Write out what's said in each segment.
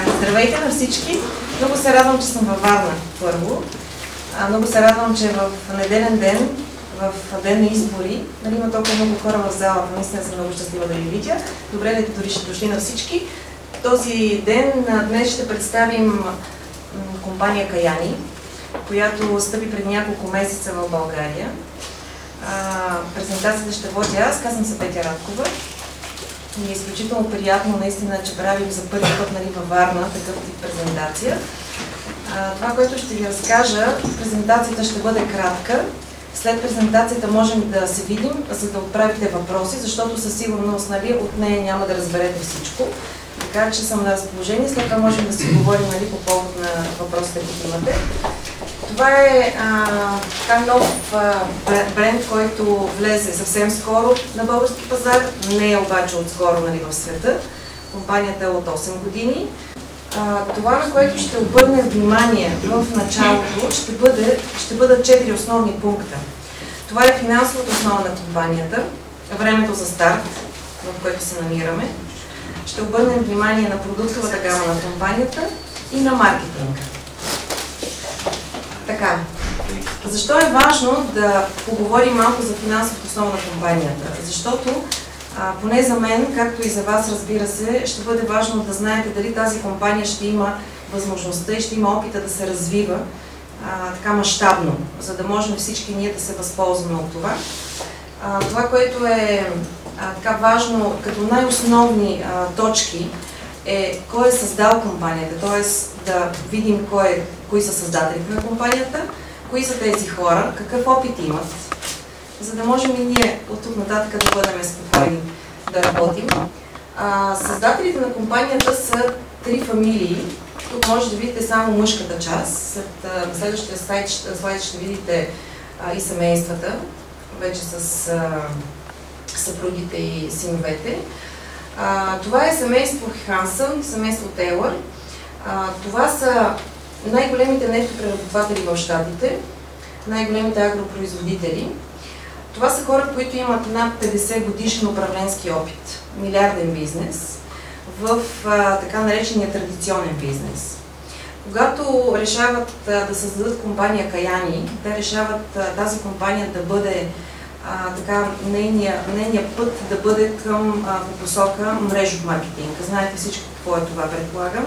Здравейте на всички! Много се радвам, че съм във Варна първо. Много се радвам, че в неделен ден, в ден на избори, има толкова много хора в залата. Наистина съм много щастлива да ви видя. Добре дошли на всички. Този ден днес ще представим компания Каяни, която стъпи преди няколко месеца в България. Презентацията ще водя аз, казвам се Петя Радкова. И е изключително приятно наистина, че правим за първи път във Варна такъв тип презентация. Това, което ще ви разкажа, презентацията ще бъде кратка. След презентацията можем да се видим, за да отправите въпроси, защото със сигурност от нея няма да разберете всичко. Така че съм на разположение, след това можем да си говорим по повод на въпросите, които имате. Това е нов бренд, който влезе съвсем скоро на български пазар, не е обаче отскоро в света. Компанията е от 8 години. Това, на което ще обърнем внимание в началото, ще бъдат 4 основни пункта. Това е финансовата основа на компанията, времето за старт, в което се намираме. Ще обърнем внимание на продуктовата гама на компанията и на маркетинга. Така, защо е важно да поговорим малко за финансовата основа на компанията? Защото, поне за мен, както и за вас, разбира се, ще бъде важно да знаете дали тази компания ще има възможността и ще има опита да се развива така мащабно, за да можем всички ние да се възползваме от това. Това, което е така важно като най-основни точки, е кой е създал компанията, т.е. да видим кои са създателите на компанията, кои са тези хора, какъв опит имат, за да можем и ние от тук нататък да бъдем спокойни да работим. Създателите на компанията са 3 фамилии. Тук може да видите само мъжката част. На следващия слайд ще видите и семействата, вече с съпругите и синовете. Това е семейство Хансън, семейство Тейлър. Това са най-големите нефтопреработватели в Щатите, най-големите агропроизводители. Това са хора, които имат над 50 годишен управленски опит, милиарден бизнес, в така наречения традиционен бизнес. Когато решават да създадат компания Каяни, те решават тази компания да бъде нейния път да бъде към посока мрежов маркетинг. Знаете всичко какво е това, предполагам.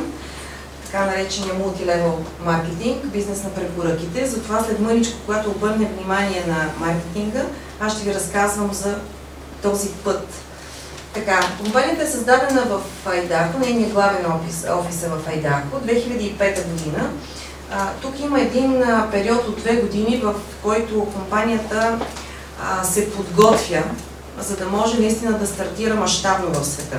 Така наречения мултилевел маркетинг, бизнес на препоръките. Затова след мъничко, когато обърнем внимание на маркетинга, аз ще ви разказвам за този път. Така, компанията е създадена в Айдахо, нейният главен офис е в Айдахо, 2005 година. Тук има един период от 2 години, в който компанията се подготвя, за да може наистина да стартира мащабно в света.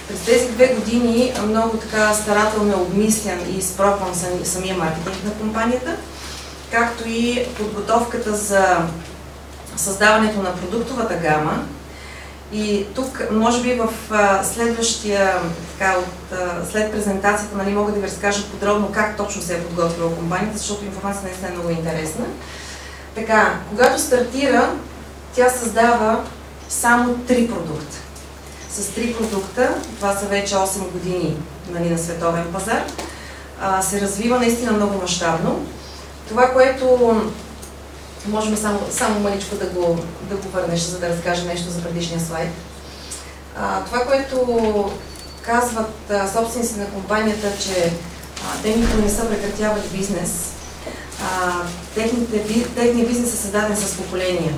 През тези 2 години много така старателно е обмислян и изпробван самия маркетинг на компанията, както и подготовката за създаването на продуктовата гама. И тук, може би в следващия, след презентацията, мога да ви разкажа подробно как точно се е подготвила компанията, защото информацията наистина е много интересна. Така, когато стартира, тя създава само 3 продукта. С 3 продукта, това са вече 8 години на световен пазар, се развива наистина много мащабно. Това, което можем само маличко да го върнеш, за да разкажа нещо за предишния слайд. Това, което казват собствениците на компанията, че те никога не са прекратявали бизнес. Техният бизнес е създаден с поколения.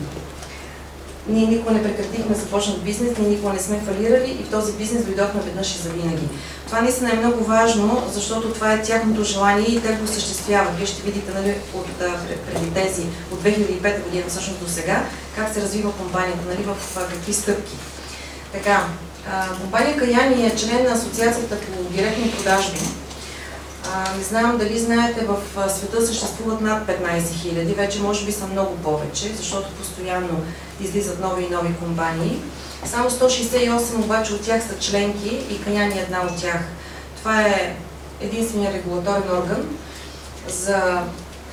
Ние никога не прекратихме започнат бизнес, ние никога не сме фалирали и в този бизнес дойдохме веднъж и завинаги. Това наистина е много важно, защото това е тяхното желание и те го осъществяват. Вие ще видите преди тези от 2005 година всъщност до сега, как се развива компанията, в какви стъпки. Така, компания Каяни е член на Асоциацията по директни продажби. Не знам дали знаете, в света съществуват над 15 000, вече може би са много повече, защото постоянно излизат нови и нови компании. Само 168 обаче от тях са членки и Каяни е една от тях. Това е единствения регулаторен орган за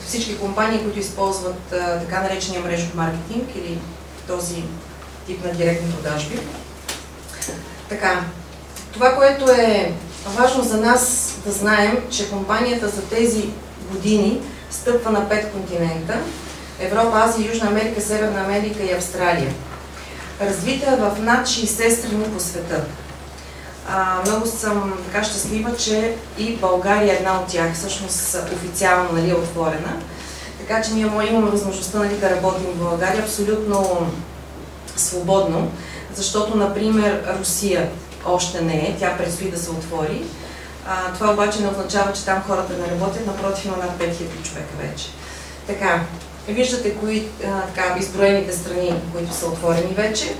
всички компании, които използват така наречения мрежов маркетинг или този тип на директни продажби. Така, това, което е важно за нас да знаем, че компанията за тези години стъпва на 5 континента – Европа, Азия, Южна Америка, Северна Америка и Австралия. Развита е в над 60 страни по света. Много съм така щастлива, че и България е една от тях, всъщност официално, нали, е отворена. Така че ние имаме възможността, нали, да работим в България абсолютно свободно, защото, например, Русия още не е, тя предстои да се отвори. Това обаче не означава, че там хората не работят, напротив, има над 5000 човека вече. Така, виждате кои така изброените страни, които са отворени вече.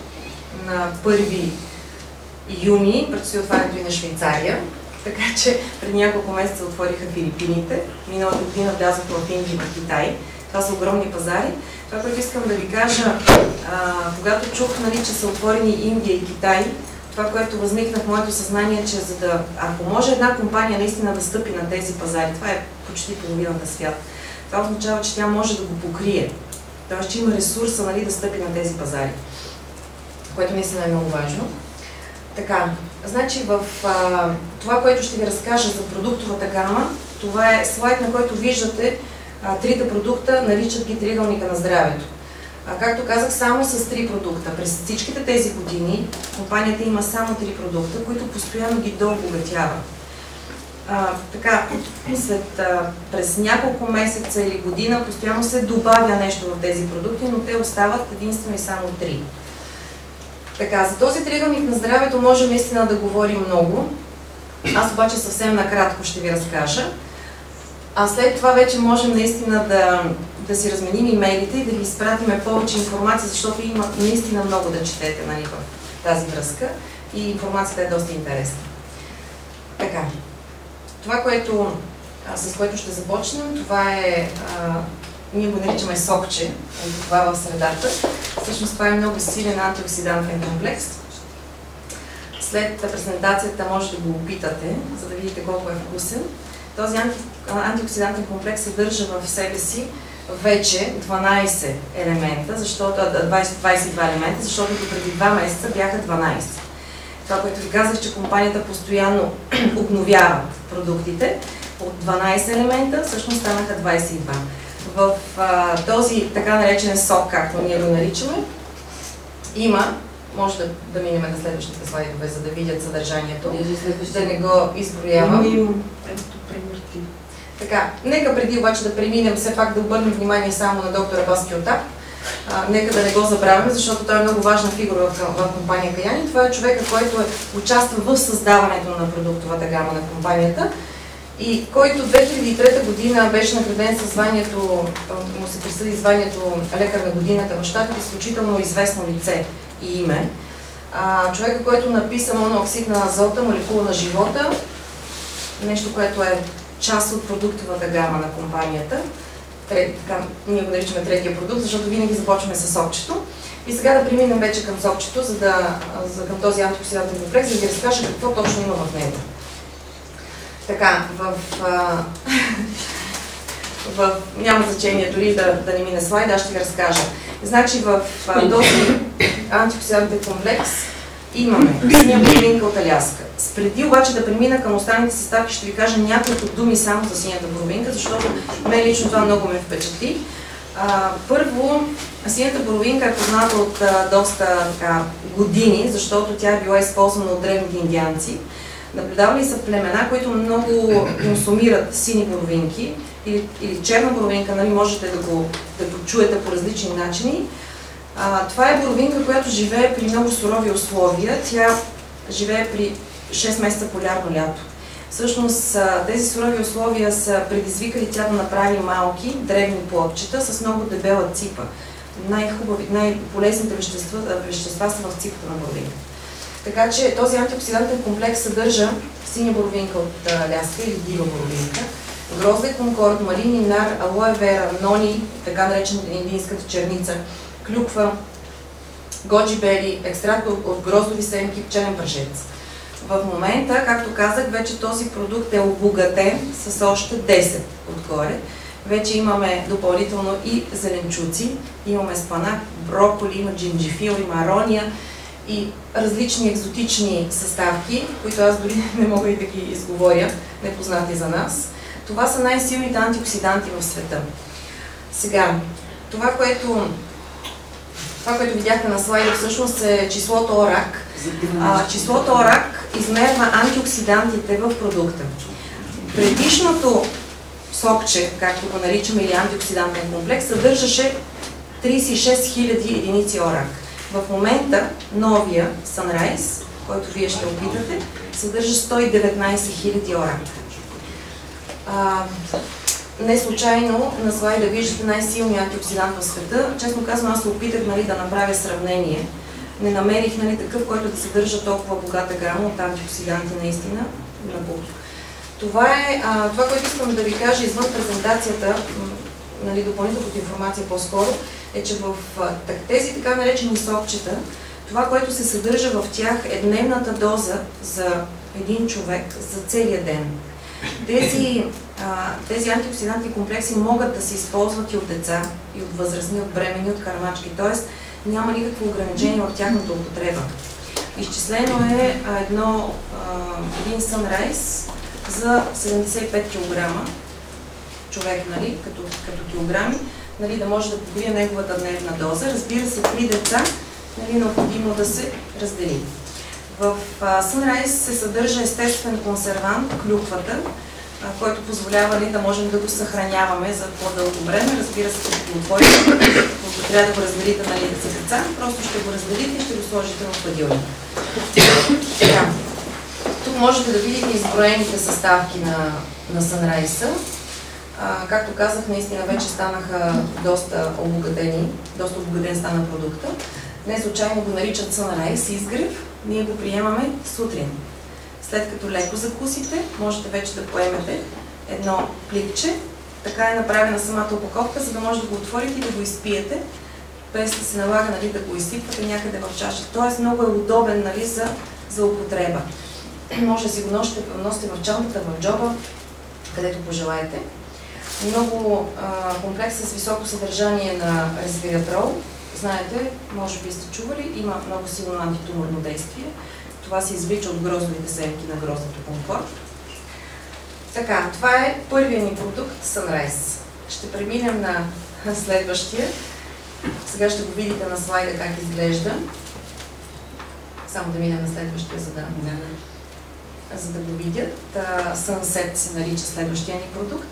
На 1 юни предстои отварянето и на Швейцария, така че преди няколко месеца отвориха Филипините, миналата година влязоха в Индия и в Китай. Това са огромни пазари. Това, което искам да ви кажа, когато чух, нали, че са отворени Индия и Китай, това, което възникна в моето съзнание, че за да, ако може една компания наистина да стъпи на тези пазари, това е почти половината свят, това означава, че тя може да го покрие. Тоест, че има ресурса, нали, да стъпи на тези пазари, което наистина е много важно. Така, значи в това, което ще ви разкажа за продуктовата гама, това е слайд, на който виждате трите продукта, наричат ги триъгълника на здравето. Както казах, само с 3 продукта. През всичките тези години компанията има само 3 продукта, които постоянно ги дообогатява. Така, през няколко месеца или година постоянно се добавя нещо в тези продукти, но те остават единствено и само 3. Така, за този триъгълник на здравето може наистина да говорим много. Аз обаче съвсем накратко ще ви разкажа. А след това вече можем наистина да си разменим имейлите и да ви изпратиме повече информация, защото има наистина много да четете, нали, в тази връзка и информацията е доста интересна. Така, това, с което ще започнем, това е, ние го наричаме сокче, това в средата. Всъщност това е много силен антиоксидантен комплекс. След презентацията може да го опитате, за да видите колко е вкусен. Този антиоксидантен комплекс съдържа в себе си вече 12 елемента, 22 елемента, защото до преди 2 месеца бяха 12. Това, което ви казах, че компанията постоянно обновява продуктите, от 12 елемента всъщност станаха 22. В този така наречен сок, както ние го наричаме, има, може да минем на следващите слайдове, за да видят съдържанието, да не го изброявам. Така, нека преди обаче да преминем, все пак да обърнем внимание само на доктор Абас Кьотап. Нека да не го забравяме, защото той е много важна фигура в компания Каяни. Това е човека, който участва в създаването на продуктовата гама на компанията и който 2003 година беше награден със званието, му се присъди званието лекар на годината в щатите, изключително известно лице и име. Човека, който написа монооксид на азота, молекула на живота, нещо, което е част от продуктовата гама на компанията. Ние го наричаме третия продукт, защото винаги започваме с сокчето. И сега да преминем вече към сокчето, към този антиоксидантен комплекс, за да ви разкажа какво точно има в него. Така, няма значение дори да не мине слайд, аз ще ви разкажа. Значи в този антиоксидантен комплекс имаме синя боровинка от Аляска. Преди обаче да премина към останалите съставки, ще ви кажа няколко думи само за синята боровинка, защото мен лично това много ме впечатли. Първо, синята боровинка е позната от доста години, защото тя е била използвана от древните индианци. Наблюдавали са племена, които много консумират сини боровинки или черна боровинка, нали, можете да го чуете по различни начини. Това е боровинка, която живее при много сурови условия. Тя живее при 6 месеца полярно лято. Всъщност тези сурови условия са предизвикали тя да направи малки, дребни плодчета с много дебела ципа. Най-полезните вещества са в ципата на боровинка. Така че този антиоксидантен комплекс съдържа синя боровинка от Аляска или дива боровинка, грозде конкорд, малини, нар, алоe вера, нони, така наречена индийската черница, клюква, годжи бери, екстракт от гроздови семки, пчелен прашец. В момента, както казах, вече този продукт е обогатен с още 10 отгоре. Вече имаме допълнително и зеленчуци, имаме спанак, броколи, има джинджифил, има арония, и различни екзотични съставки, които аз дори не мога и да ги изговоря, непознати за нас. Това са най-силните антиоксиданти в света. Сега, това, което видяхте на слайда, всъщност е числото ОРАК. Числото ОРАК измерва антиоксидантите в продукта. Предишното сокче, както го наричаме, или антиоксидантен комплекс, съдържаше 36 000 единици ОРАК. В момента новия Sunrise, който вие ще опитате, съдържа 119 000 ОРАК. Не случайно на слайда виждате най-силния антиоксидант в света. Честно казвам, аз се опитах да направя сравнение. Не намерих такъв, който да съдържа толкова богата гама от антиоксиданти наистина. Това, което искам да ви кажа извън презентацията, допълнителната информация по-скоро, е, че в тези така наречени сокчета, това, което се съдържа в тях, е дневната доза за един човек за целия ден. Тези антиоксидантни комплекси могат да се използват и от деца, и от възрастни, от бремени, от кармачки, т.е. няма никакво ограничение в тяхната употреба. Изчислено е един Sunrise за 75 кг човек, като килограми, да може да покрие неговата дневна доза. Разбира се, при деца необходимо да се раздели. В Sunrise се съдържа естествен консервант, клюквата, който позволява да можем да го съхраняваме за по-дълго време. Разбира се, като го отворите, ако трябва да го разделите за деца, просто ще го разделите и ще го сложите в хладилник. Тук можете да видите изброените съставки на Sunrise. Както казах, наистина вече станаха доста обогатен стана продукта. Не случайно го наричат Sunrise изгрев. Ние го приемаме сутрин. След като леко закусите, можете вече да поемете едно пликче. Така е направена самата опаковка, за да може да го отворите и да го изпиете, без да се налага да го изсипвате някъде в чаша. Тоест много е удобен за употреба. Може да си го носите в чантата, в джоба, където пожелаете. Много комплекс с високо съдържание на резвератрол. Знаете, може би сте чували, има много силно антитуморно действие. Това се извлича от гроздовите семки на гроздото комфорт. Така, това е първият ни продукт Sunrise. Ще преминем на следващия. Сега ще го видите на слайда как изглежда. Само да минем на следващия, за да го видят. Sunset се нарича следващия ни продукт,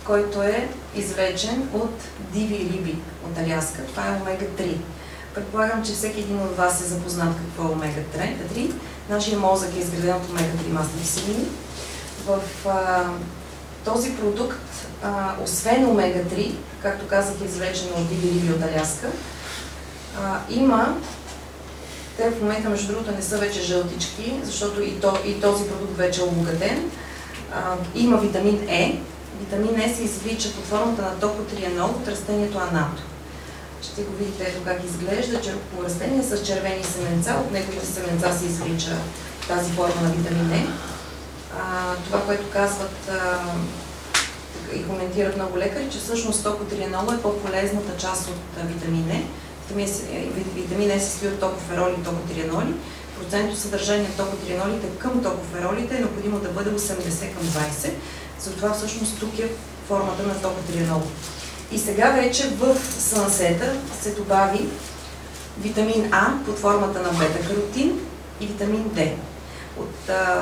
който е извлечен от диви риби от Аляска. Това е омега-3. Предполагам, че всеки един от вас е запознат какво е омега-3. Нашия мозък е изграден от омега-3 масни киселини. В този продукт, освен омега-3, както казах, е извлечен от диви риби от Аляска, те в момента, между другото, не са вече жълтички, защото и този продукт вече е обогатен. Има витамин Е. Витамин Е се извлича под формата на токотриенол от растението анато. Ще го видите ето как изглежда. По растение с червени семенца. От неговите семенца се извлича тази форма на витамин Е. Това, което казват и коментират много лекари, че всъщност токотриенол е по-полезната част от витамин Е. Витамин Е се състои от токофероли и токотриеноли. Процентното съдържание на токотриенолите към токоферолите е необходимо да бъде 80:20. Затова всъщност тук е формата на токотриенол. И сега вече в Sunset се добави витамин А под формата на бета-каротин и витамин Д.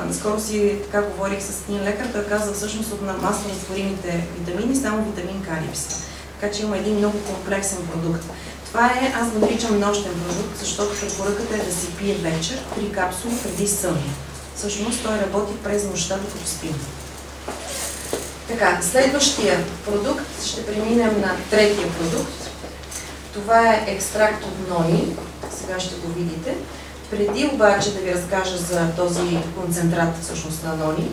Наскоро си така говорих с един лекар, той каза всъщност от маслорастворимите витамини само витамин К липсва. Така че има един много комплексен продукт. Това е, аз го наричам нощен продукт, защото препоръката е да си пие вечер 3 капсули преди сън. Всъщност той работи през нощта, докато спим. Така, следващия продукт, ще преминем на третия продукт. Това е екстракт от нони. Сега ще го видите. Преди обаче да ви разкажа за този концентрат всъщност на нони,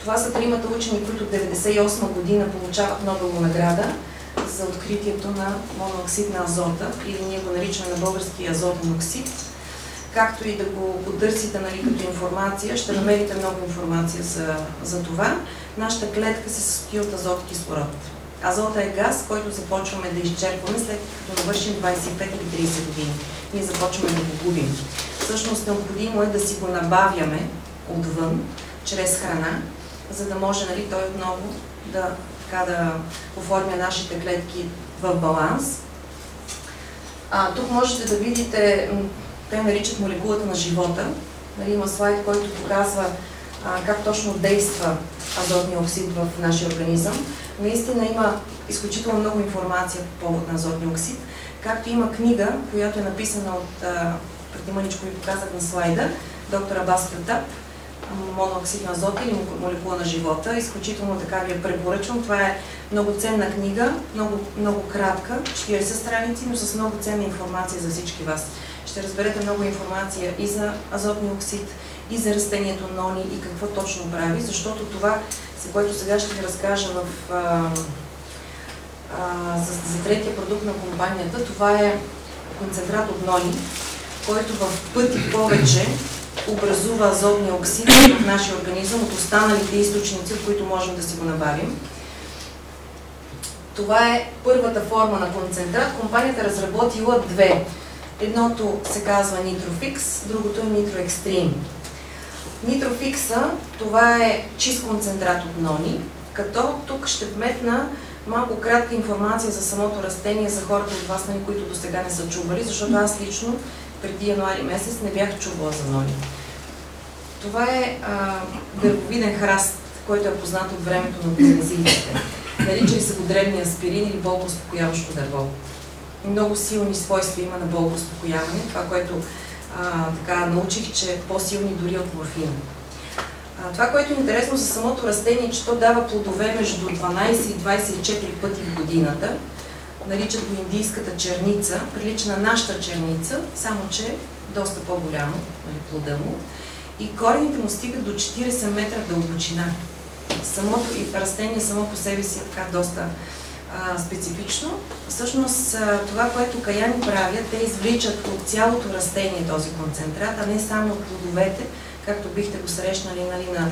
това са тримата учени, които в 1998 година получават Нобелова награда за откритието на монооксид на азота, или ние го наричаме на български азотен оксид. Както и да го потърсите като информация, ще намерите много информация за това. Нашата клетка се състои от азот и кислород. Азота е газ, който започваме да изчерпваме след като навършим 25 или 30 години. Ние започваме да го губим. всъщност необходимо е да си го набавяме отвън, чрез храна, за да може, нали, той отново да оформя нашите клетки в баланс. Тук можете да видите, те наричат молекулата на живота. Нали, има слайд, който показва как точно действа азотния оксид в нашия организъм. Наистина има изключително много информация по повод на азотния оксид, както има книга, която е написана от, преди мъничко ви показах на слайда, доктор Абас Катаб, монооксидна азот или молекула на живота. Изключително така ви я препоръчвам. Това е много ценна книга, много кратка, 40 страници, но с много ценна информация за всички вас. Ще разберете много информация и за азотния оксид, и за растението нони, и какво точно прави, защото това, за което сега ще ви разкажа за третия продукт на компанията, това е концентрат от нони, който в пъти повече образува азотния оксид в нашия организъм от останалите източници, от които можем да си го набавим. Това е първата форма на концентрат. Компанията разработила две. Едното се казва Nitrofix, другото е NitroExtreme. Nitrofix-а, това е чист концентрат от нони, като тук ще вметна малко кратка информация за самото растение, за хората от вас, които до сега не са чували, защото аз лично преди януари месец не бях чувала за нони. Това е дървовиден храст, който е познат от времето на полинезийците. Наричали се го древния аспирин или болкоуспокояващо дърво. Много силни свойства има на болкоуспокояване, това, което така научих, че е по-силни дори от морфина. Това, което е интересно за самото растение, че то дава плодове между 12 и 24 пъти в годината. Наричат го индийската черница, прилича на нашата черница, само че доста по-голямо, нали, плода му. И корените му стигат до 40 метра дълбочина. Самото растение само по себе си е така доста специфично. Всъщност това, което каяни правят, те извличат от цялото растение този концентрат, а не само от плодовете, както бихте го срещнали, нали, на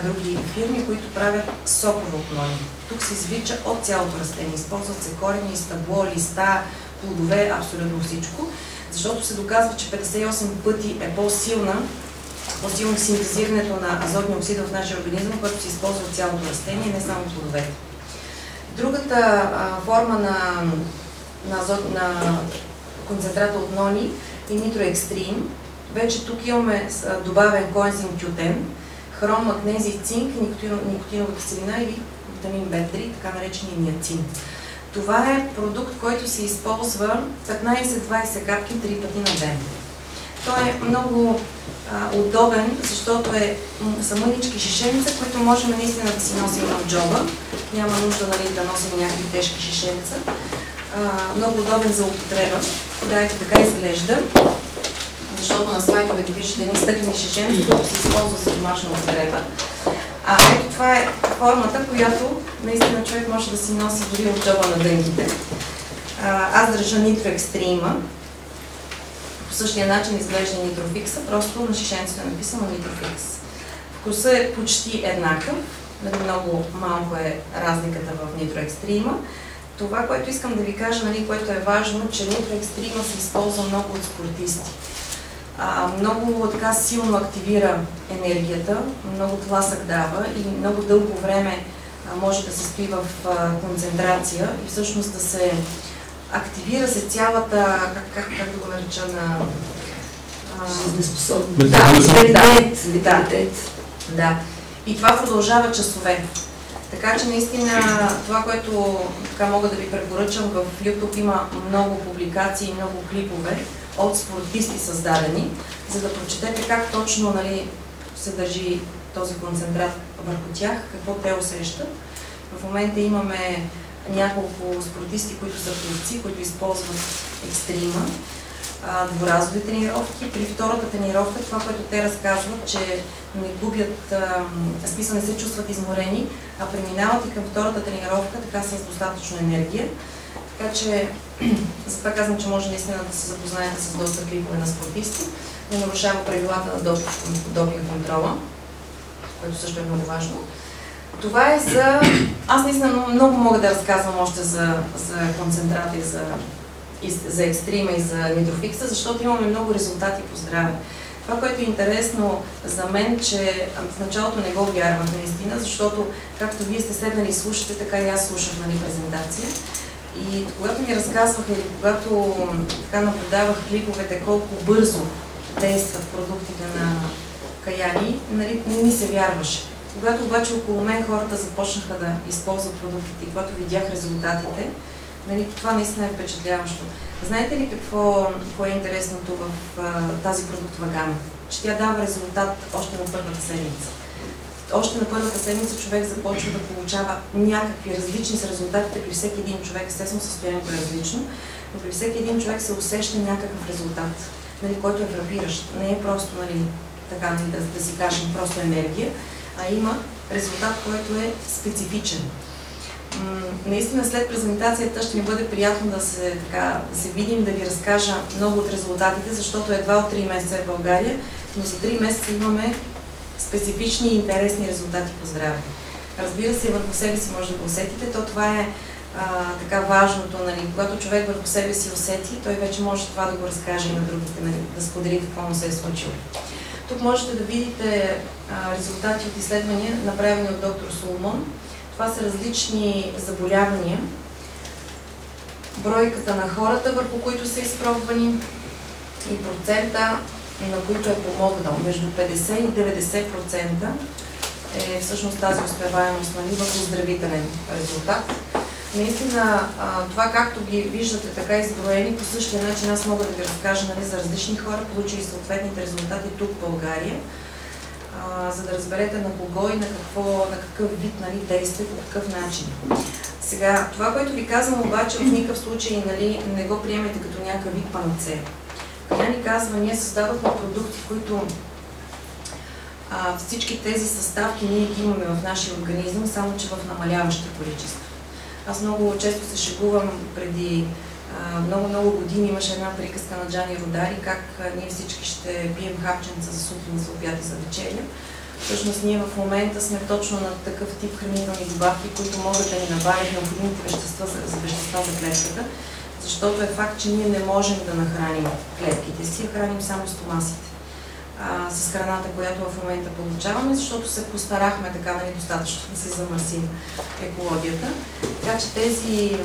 други фирми, които правят сокове от нони. Тук се извлича от цялото растение. Използват се корени, стъбло, листа, плодове, абсолютно всичко, защото се доказва, че 58 пъти е по-силно синтезирането на азотния оксид в нашия организъм, който се използва от цялото растение, не само плодовете. Другата форма на концентрата от нони е NitroExtreme. Вече тук имаме добавен коензим Q10, хром, магнезий, цинк, никотинова киселина или витамин B3, така наречения ниацин. Това е продукт, който се използва 15-20 капки 3 пъти на ден. Той е много удобен, защото са мънички шишенца, които можем наистина да си носим в джоба. Няма нужда, нали, да носим някакви тежки шишенца. Много удобен за употреба. Ето така изглежда, защото на слайдовете виждате едни стъклени шишенца, които се използват за домашна употреба. Ето това е формата, която наистина човек може да си носи дори от джоба на дънките. Аз държа NitroExtreme. По същия начин изглежда Nitrofix, просто на шишенцето е написано Nitrofix. Вкусът е почти еднакъв, много малко е разликата в NitroExtreme. Това, което искам да ви кажа, нали, което е важно, че NitroExtreme се използва много от спортисти. Много така силно активира енергията, много тласък дава и много дълго време може да се стои в концентрация и всъщност да се активира се цялата, как да го нареча, на жизнеспособност. Да. И това продължава часове. Така че наистина това, което така мога да ви препоръчам, в YouTube има много публикации, много клипове от спортисти създадени, за да прочетете как точно, нали, се държи този концентрат върху тях, какво те усещат. В момента имаме няколко спортисти, които са пловци, които използват екстрима, дворазови тренировки. При втората тренировка, това, което те разказват, че не губят, смисъл не се чувстват изморени, а преминават и към втората тренировка, така с достатъчно енергия. Така че, затова казвам, че може наистина да се запознаете с доста клипове на спортисти, не нарушава правилата на допинг контрола, което също е много важно. Това е за... Аз наистина много мога да разказвам още за концентрата и за за екстрима и за нитрофикса, защото имаме много резултати по здраве. Това, което е интересно за мен, че в началото не го вярвах наистина, защото както вие сте седнали и слушате, така и аз слушах презентация. И когато ми разказваха или когато така наблюдавах клиповете колко бързо действат продуктите на Каяни, нали, не ми се вярваше. Когато обаче около мен хората започнаха да използват продуктите и когато видях резултатите, нали, това наистина е впечатляващо. Знаете ли какво е интересното в тази продуктова гама? Че тя дава резултат още на първата седмица. Още на първата седмица човек започва да получава някакви различни с резултатите при всеки един човек. Естествено, състоянието е различно, но при всеки един човек се усеща някакъв резултат, нали, който е фрапиращ. Не е просто, нали, така, нали, да си кажем, просто енергия, а има резултат, който е специфичен. Наистина след презентацията ще ми бъде приятно да се видим, да ви разкажа много от резултатите, защото едва от 3 месеца е в България, но за 3 месеца имаме специфични и интересни резултати по здраве. Разбира се, върху себе си може да го усетите, то това е така важното, нали, когато човек върху себе си усети, той вече може това да го разкаже и на другите, нали, да сподели какво му се е случило. Тук можете да видите резултати от изследвания, направени от доктор Соломон. Това са различни заболявания, бройката на хората, върху които са изпробвани и процента, на които е помогнал. Между 50 и 90% е всъщност тази успеваемост, нали, в оздравителен резултат. Наистина, това както ги виждате така изброени, по същия начин аз мога да ви разкажа, нали, за различни хора, получили съответните резултати тук в България, за да разберете на кого и на какъв вид, нали, действие, по какъв начин. Сега, това, което ви казвам обаче, в никакъв случай, нали, не го приемете като някакъв вид панацея. Тя ни казва, ние създадохме продукти, които всички тези съставки ние ги имаме в нашия организъм, само че в намаляващо количество. Аз много често се шегувам, преди много години имаше една приказка на Джани Родари, как ние всички ще пием хапченца за сутрин, за обяд и за вечеря. Всъщност ние в момента сме точно на такъв тип хранителни добавки, които могат да ни набавят необходимите вещества за клетката, защото е факт, че ние не можем да нахраним клетките си, а храним само стомасите с храната, която в момента получаваме, защото се постарахме така, нали, достатъчно да се замърсим екологията. Така че тези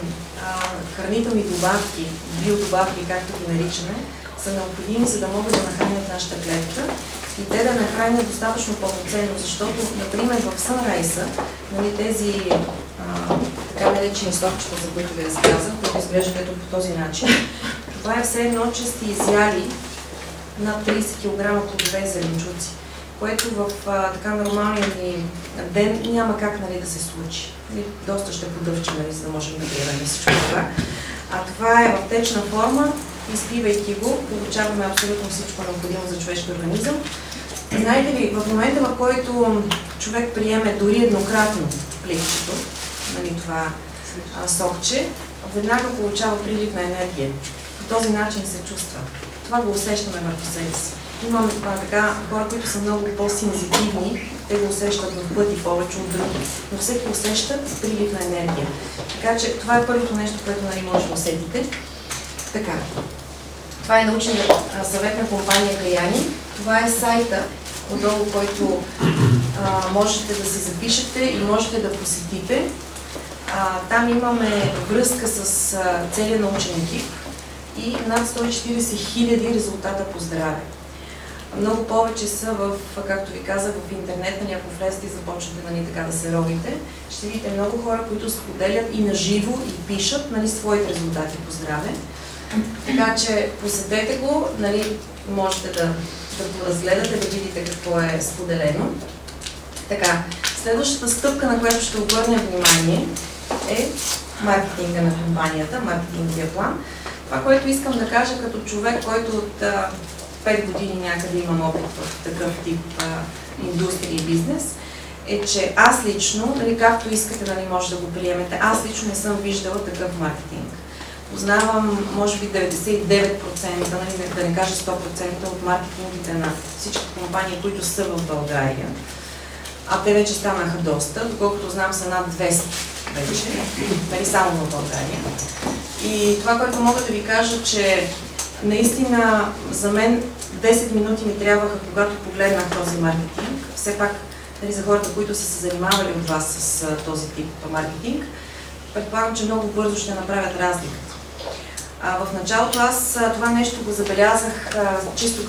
хранителни добавки, биодобавки, както ги наричаме, са необходими, за да могат да нахранят нашата клетка и те да нахранят достатъчно пълноценно, защото, например, в Сънрайса, нали, тези така наречени сокчета, за които ви разказах, които изглеждат ето по този начин, това е все едно, че сте изяли над 30 кг плодове и зеленчуци, което в така нормалния ни ден няма как, нали, да се случи. Доста ще подъвчим, нали, за да можем да приемем всичко това. А това е в течна форма, изпивайки го, получаваме абсолютно всичко необходимо за човешки организъм. Знаете ли, в момента, в който човек приеме дори еднократно пликчето, нали, това сокче, веднага получава прилив на енергия. По този начин се чувства. Това го усещаме върху себе си. Имам така хора, които са много по-сензитивни, те го усещат в пъти повече от други, но всеки усещат прилив на енергия. Така че това е първото нещо, което, нали, може да усетите. Така. Това е научният съвет на компания Каяни. Това е сайта, отдолу, който можете да си запишете и можете да посетите. Там имаме връзка с целия научен екип и над 140 000 резултата по здраве. Много повече са в, както ви казах, в интернет, нали, ако влезете и започнете, нали, така да се ровите, ще видите много хора, които споделят и на живо и пишат, нали, своите резултати по здраве. Така че посетете го, нали, можете да го разгледате, да видите какво е споделено. Така, следващата стъпка, на която ще обърнем внимание, е маркетинга на компанията, маркетинговия план. Това, което искам да кажа като човек, който от 5 години някъде имам опит в такъв тип индустрия и бизнес, е, че аз лично, нали, както искате, нали, може да го приемете, аз лично не съм виждала такъв маркетинг. Познавам, може би 99%, нали, да не кажа 100% от маркетингите на всички компании, които са в България. А те вече станаха доста, доколкото знам са над 200 вече, нали, само в България. И това, което мога да ви кажа, че наистина за мен 10 минути ми трябваха, когато погледнах този маркетинг. Все пак, за хората, които са се занимавали от вас с този тип маркетинг, предполагам, че много бързо ще направят разликата. В началото аз това нещо го забелязах чисто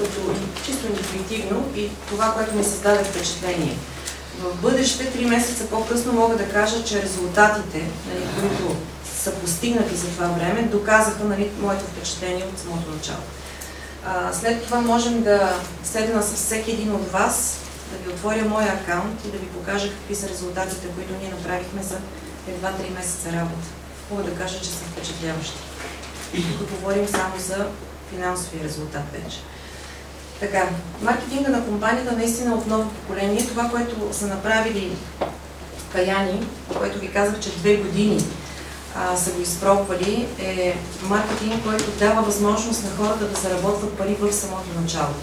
интуитивно и това, което ми създаде впечатление. В бъдеще, 3 месеца по-късно, мога да кажа, че резултатите, които са постигнати за това време, доказаха моето впечатление от самото начало. След това можем да седна с всеки един от вас, да ви отворя моя акаунт и да ви покажа какви са резултатите, които ние направихме за едва 3 месеца работа. Мога да кажа, че са впечатляващи. Тук говорим само за финансовия резултат вече. Така, маркетинга на компанията наистина от ново поколение. Това, което са направили Каяни, което ви казах, че 2 години са го изпробвали, е маркетинг, който дава възможност на хората да заработват пари в самото начало.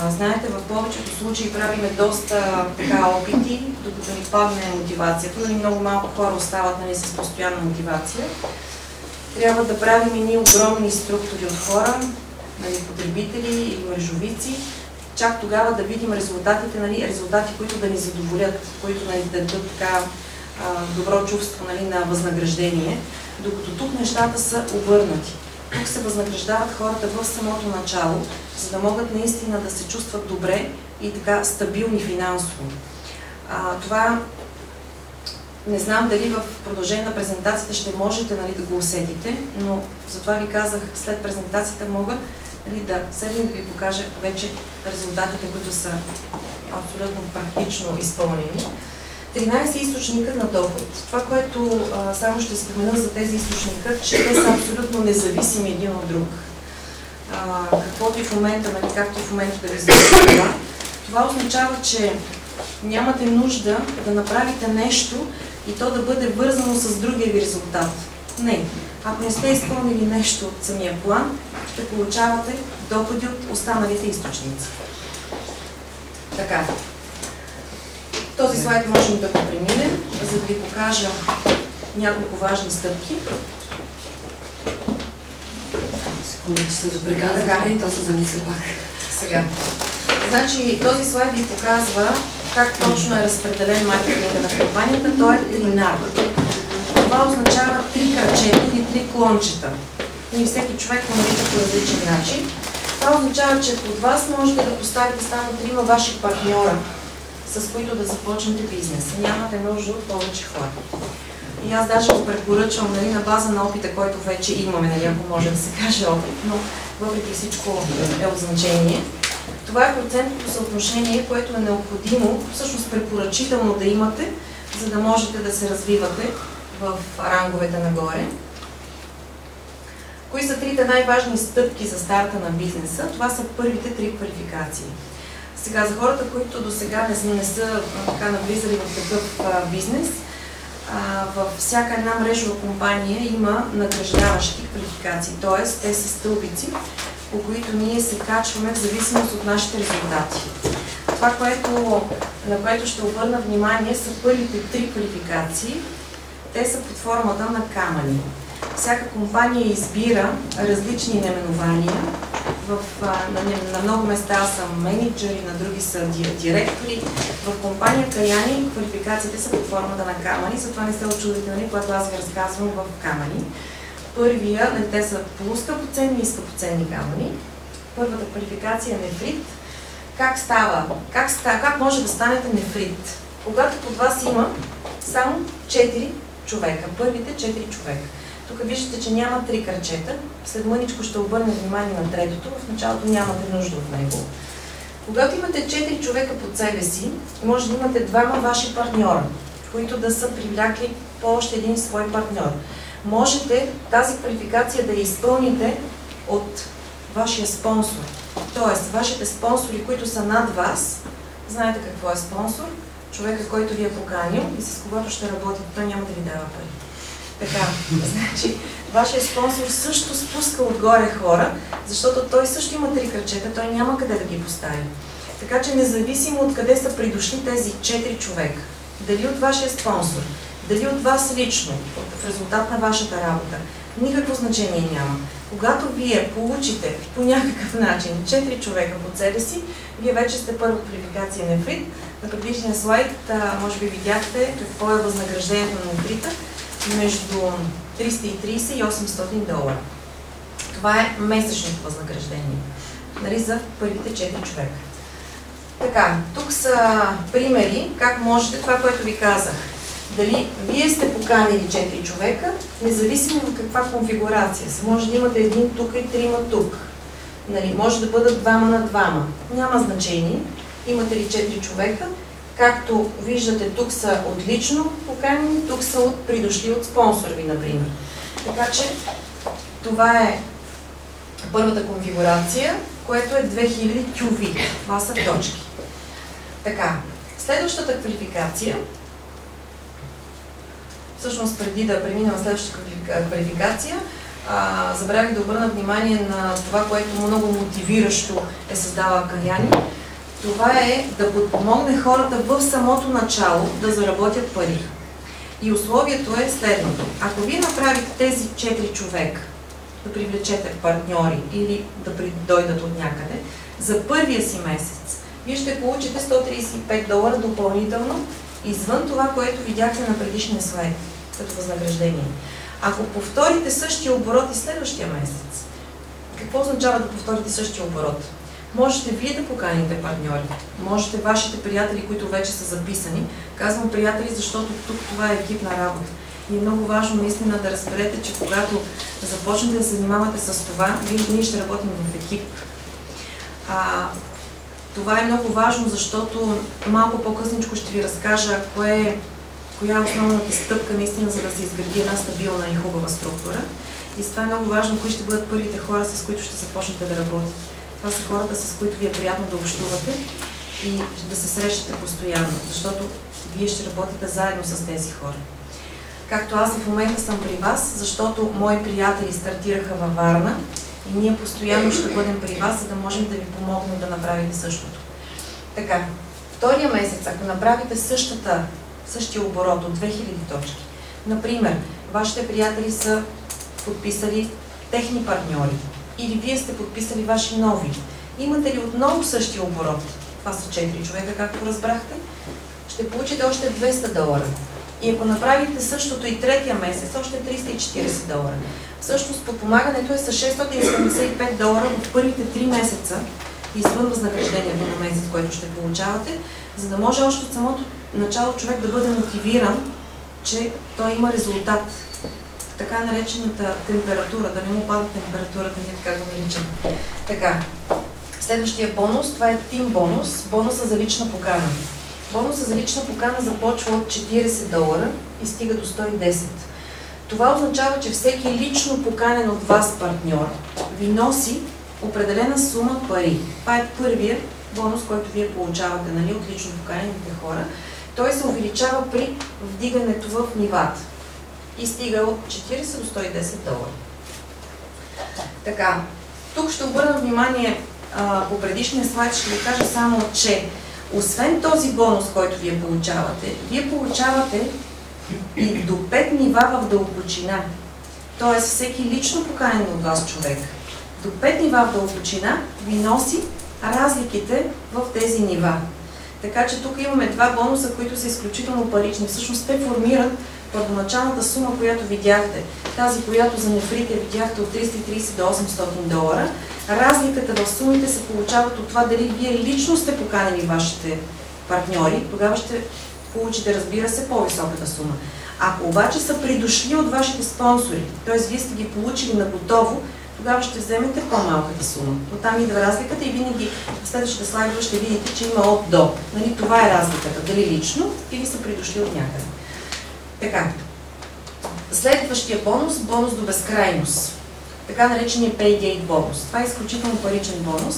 Знаете, в повечето случаи правиме доста опити, докато ни падне мотивацията. Много малко хора остават с постоянна мотивация. Трябва да правим едни огромни структури от хора, потребители и мрежовици, чак тогава да видим резултатите, резултати, които да ни задоволят, които да ни дадат добро чувство на възнаграждение, докато тук нещата са обърнати. Тук се възнаграждават хората в самото начало, за да могат наистина да се чувстват добре и така стабилни финансово. Това не знам дали в продължение на презентацията ще можете да го усетите, но затова ви казах, след презентацията мога да седем да ви покажа вече резултатите, които са абсолютно практично изпълнени. 13 източника на доход. Това, което само ще спомена за тези източника, че те са абсолютно независими един от друг. Каквото и в момента, както и в момента да ви задължава, това означава, че нямате нужда да направите нещо и то да бъде вързано с другия ви резултат. Не. Ако не сте изпълнили нещо от самия план, ще получавате доходи от останалите източници. Така. Този слайд можем да го преминем, за да ви покажа няколко важни стъпки. Секунда, че се допреказах и то се замисля пак. Сега. Значи, този слайд ви показва как точно е разпределен маркетинга на компанията. Той е тринар. Това означава 3 крачета или 3 клончета. И всеки човек го нарича по различен начин. Това означава, че под вас можете да поставите само 3 ваши партньора, с които да започнете бизнес. Нямате нужда от повече хора. И аз даже го препоръчвам на база на опита, който вече имаме, ако може да се каже опит, но въпреки всичко е от значение. Това е процентното съотношение, което е необходимо, всъщност препоръчително да имате, за да можете да се развивате в ранговете нагоре. Кои са 3 най-важни стъпки за старта на бизнеса? Това са първите 3 квалификации. Сега, за хората, които до сега не са навлизали в такъв бизнес, във всяка една мрежова компания има награждаващи квалификации, т.е. те са стълбици, по които ние се качваме в зависимост от нашите резултати. Това, на което ще обърна внимание, са първите 3 квалификации. Те са под формата на камъни. Всяка компания избира различни наименования. На много места са менеджери, на други са директори. В компания Каяни квалификациите са под формата на камъни, затова не се очудите, когато аз ви разказвам в камъни. Първия, те са полускъпоценни и скъпоценни камъни. Първата квалификация е нефрит. Как става? Как може да станете нефрит? Когато под вас има само 4 човека, първите 4 човека. Тук виждате, че няма 3 крачета. След мъничко ще обърнем внимание на третото. В началото нямате нужда от него. Когато имате 4 човека под себе си, може да имате 2 ваши партньора, които да са привлякли по още един свой партньор. Можете тази квалификация да я изпълните от вашия спонсор. Тоест, вашите спонсори, които са над вас, знаете какво е спонсор? Човека, който ви е поканил и с когото ще работите, той няма да ви дава пари. Така, значи, вашия спонсор също спуска отгоре хора, защото той също има 3 крачета, той няма къде да ги постави. Така че независимо от къде са придошли тези 4 човека, дали от вашия спонсор, дали от вас лично, в резултат на вашата работа, никакво значение няма. Когато вие получите по някакъв начин 4 човека под себе си, вие вече сте първа квалификация нефрит. На предишния слайд, може би видяхте какво е възнаграждението на нефрита между 330 и 800 долара. Това е месечното възнаграждение, нали, за първите 4 човека. Така, тук са примери, как можете, това, което ви казах. Дали вие сте поканили 4 човека, независимо от каква конфигурация. Може да имате един тук и 3 тук. Нали, може да бъдат 2 на 2. Няма значение. Имате ли 4 човека? Както виждате, тук са отлично поканени, тук са придошли от спонсори, например. Така че това е първата конфигурация, което е 2000 QV. Това са точки. Така, следващата квалификация, всъщност преди да преминем на следващата квалификация, забравих да обърна внимание на това, което много мотивиращо е създала Каяни. Това е да подпомогне хората в самото начало да заработят пари. И условието е следното. Ако вие направите тези 4 човека, да привлечете партньори или да дойдат от някъде, за първия си месец вие ще получите 135 долара допълнително извън това, което видяхте на предишния слайд като възнаграждение. Ако повторите същия оборот и следващия месец, какво означава да повторите същия оборот? Можете вие да поканите партньори, можете вашите приятели, които вече са записани. Казвам приятели, защото тук това е екипна работа. И е много важно наистина да разберете, че когато започнете да се занимавате с това, ние ще работим в екип. Това е много важно, защото малко по-късничко ще ви разкажа коя е основната стъпка наистина, за да се изгради една стабилна и хубава структура. И с това е много важно, кои ще бъдат първите хора, с които ще започнете да работите. Това са хората, с които ви е приятно да общувате и да се срещате постоянно, защото вие ще работите заедно с тези хора. Както аз в момента съм при вас, защото мои приятели стартираха във Варна и ние постоянно ще бъдем при вас, за да можем да ви помогнем да направите същото. Така, втория месец, ако направите същия оборот от 2000 точки, например, вашите приятели са подписали техни партньори или вие сте подписали ваши нови, имате ли отново същия оборот, това са 4 човека, както разбрахте, ще получите още 200 долара. И ако направите същото и третия месец, още 340 долара. Всъщност подпомагането е с 675 долара от първите 3 месеца, извън възнаграждението на месец, което ще получавате, за да може още от самото начало човек да бъде мотивиран, че той има резултат. Така наречената температура, да не му пада температурата, ние така го наричаме. Така, следващия бонус, това е тим бонус, бонуса за лична покана. Бонуса за лична покана започва от 40 долара и стига до 110. Това означава, че всеки лично поканен от вас партньор ви носи определена сума пари. Това е първия бонус, който вие получавате, нали, от лично поканените хора. Той се увеличава при вдигането в нивата и стига от 40 до 110 долара. Така, тук ще обърна внимание по предишния слайд, ще ви кажа само, че освен този бонус, който вие получавате и до 5 нива в дълбочина. Т.е. всеки лично поканен от вас човек до 5 нива в дълбочина ви носи разликите в тези нива. Така че тук имаме два бонуса, които са изключително парични. Всъщност те формират първоначалната сума, която видяхте. Тази, която за нефрите видяхте от 330 до 800 долара. Разликата в сумите се получават от това дали вие лично сте поканени вашите партньори. Тогава ще получите, разбира се, по-високата сума. Ако обаче са придошли от вашите спонсори, т.е. вие сте ги получили на готово, тогава ще вземете по-малката сума. Оттам идва разликата и винаги в следващите слайдове ще видите, че има от до. Нали, това е разликата. Дали лично или са придошли от някъде. Така. Следващия бонус, бонус до безкрайност. Така наречения Paygate бонус. Това е изключително паричен бонус.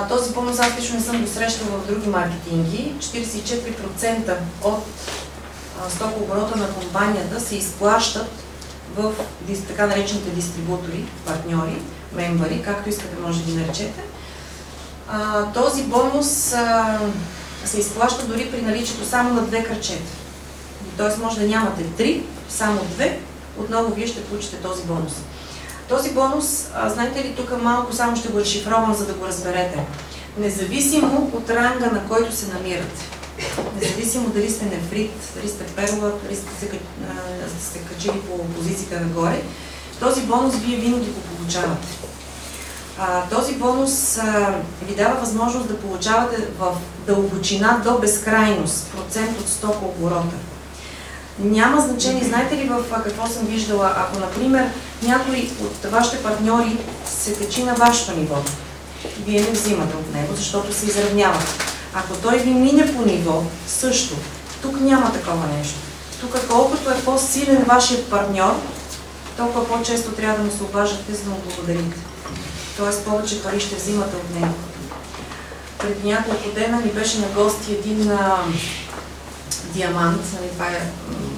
Този бонус аз лично не съм го срещал в други маркетинги. 44% от стокооборота на компанията се изплащат в така наречените дистрибутори, партньори, мембари, както искате може да ги наречете. Този бонус се изплаща дори при наличието само на 2 кръчета. т.е. може да нямате 3, само 2, отново вие ще получите този бонус. Този бонус, знаете ли, тук малко само ще го разшифровам, за да го разберете. Независимо от ранга, на който се намирате, независимо дали сте нефрит, дали сте перла, дали сте се качили по позицията нагоре, този бонус вие винаги го получавате. Този бонус ви дава възможност да получавате в дълбочина до безкрайност, процент от 100 по оборота. Няма значение, знаете ли в какво съм виждала, ако, например, някой от вашите партньори се качи на вашето ниво, вие не взимате от него, защото се изравнявате. Ако той ви мине по ниво, също, тук няма такова нещо. Тук колкото е по-силен вашия партньор, толкова по-често трябва да му се обаждате, за да му благодарите. Тоест повече пари ще взимате от него. Преди няколко дена ми беше на гости един диамант, това е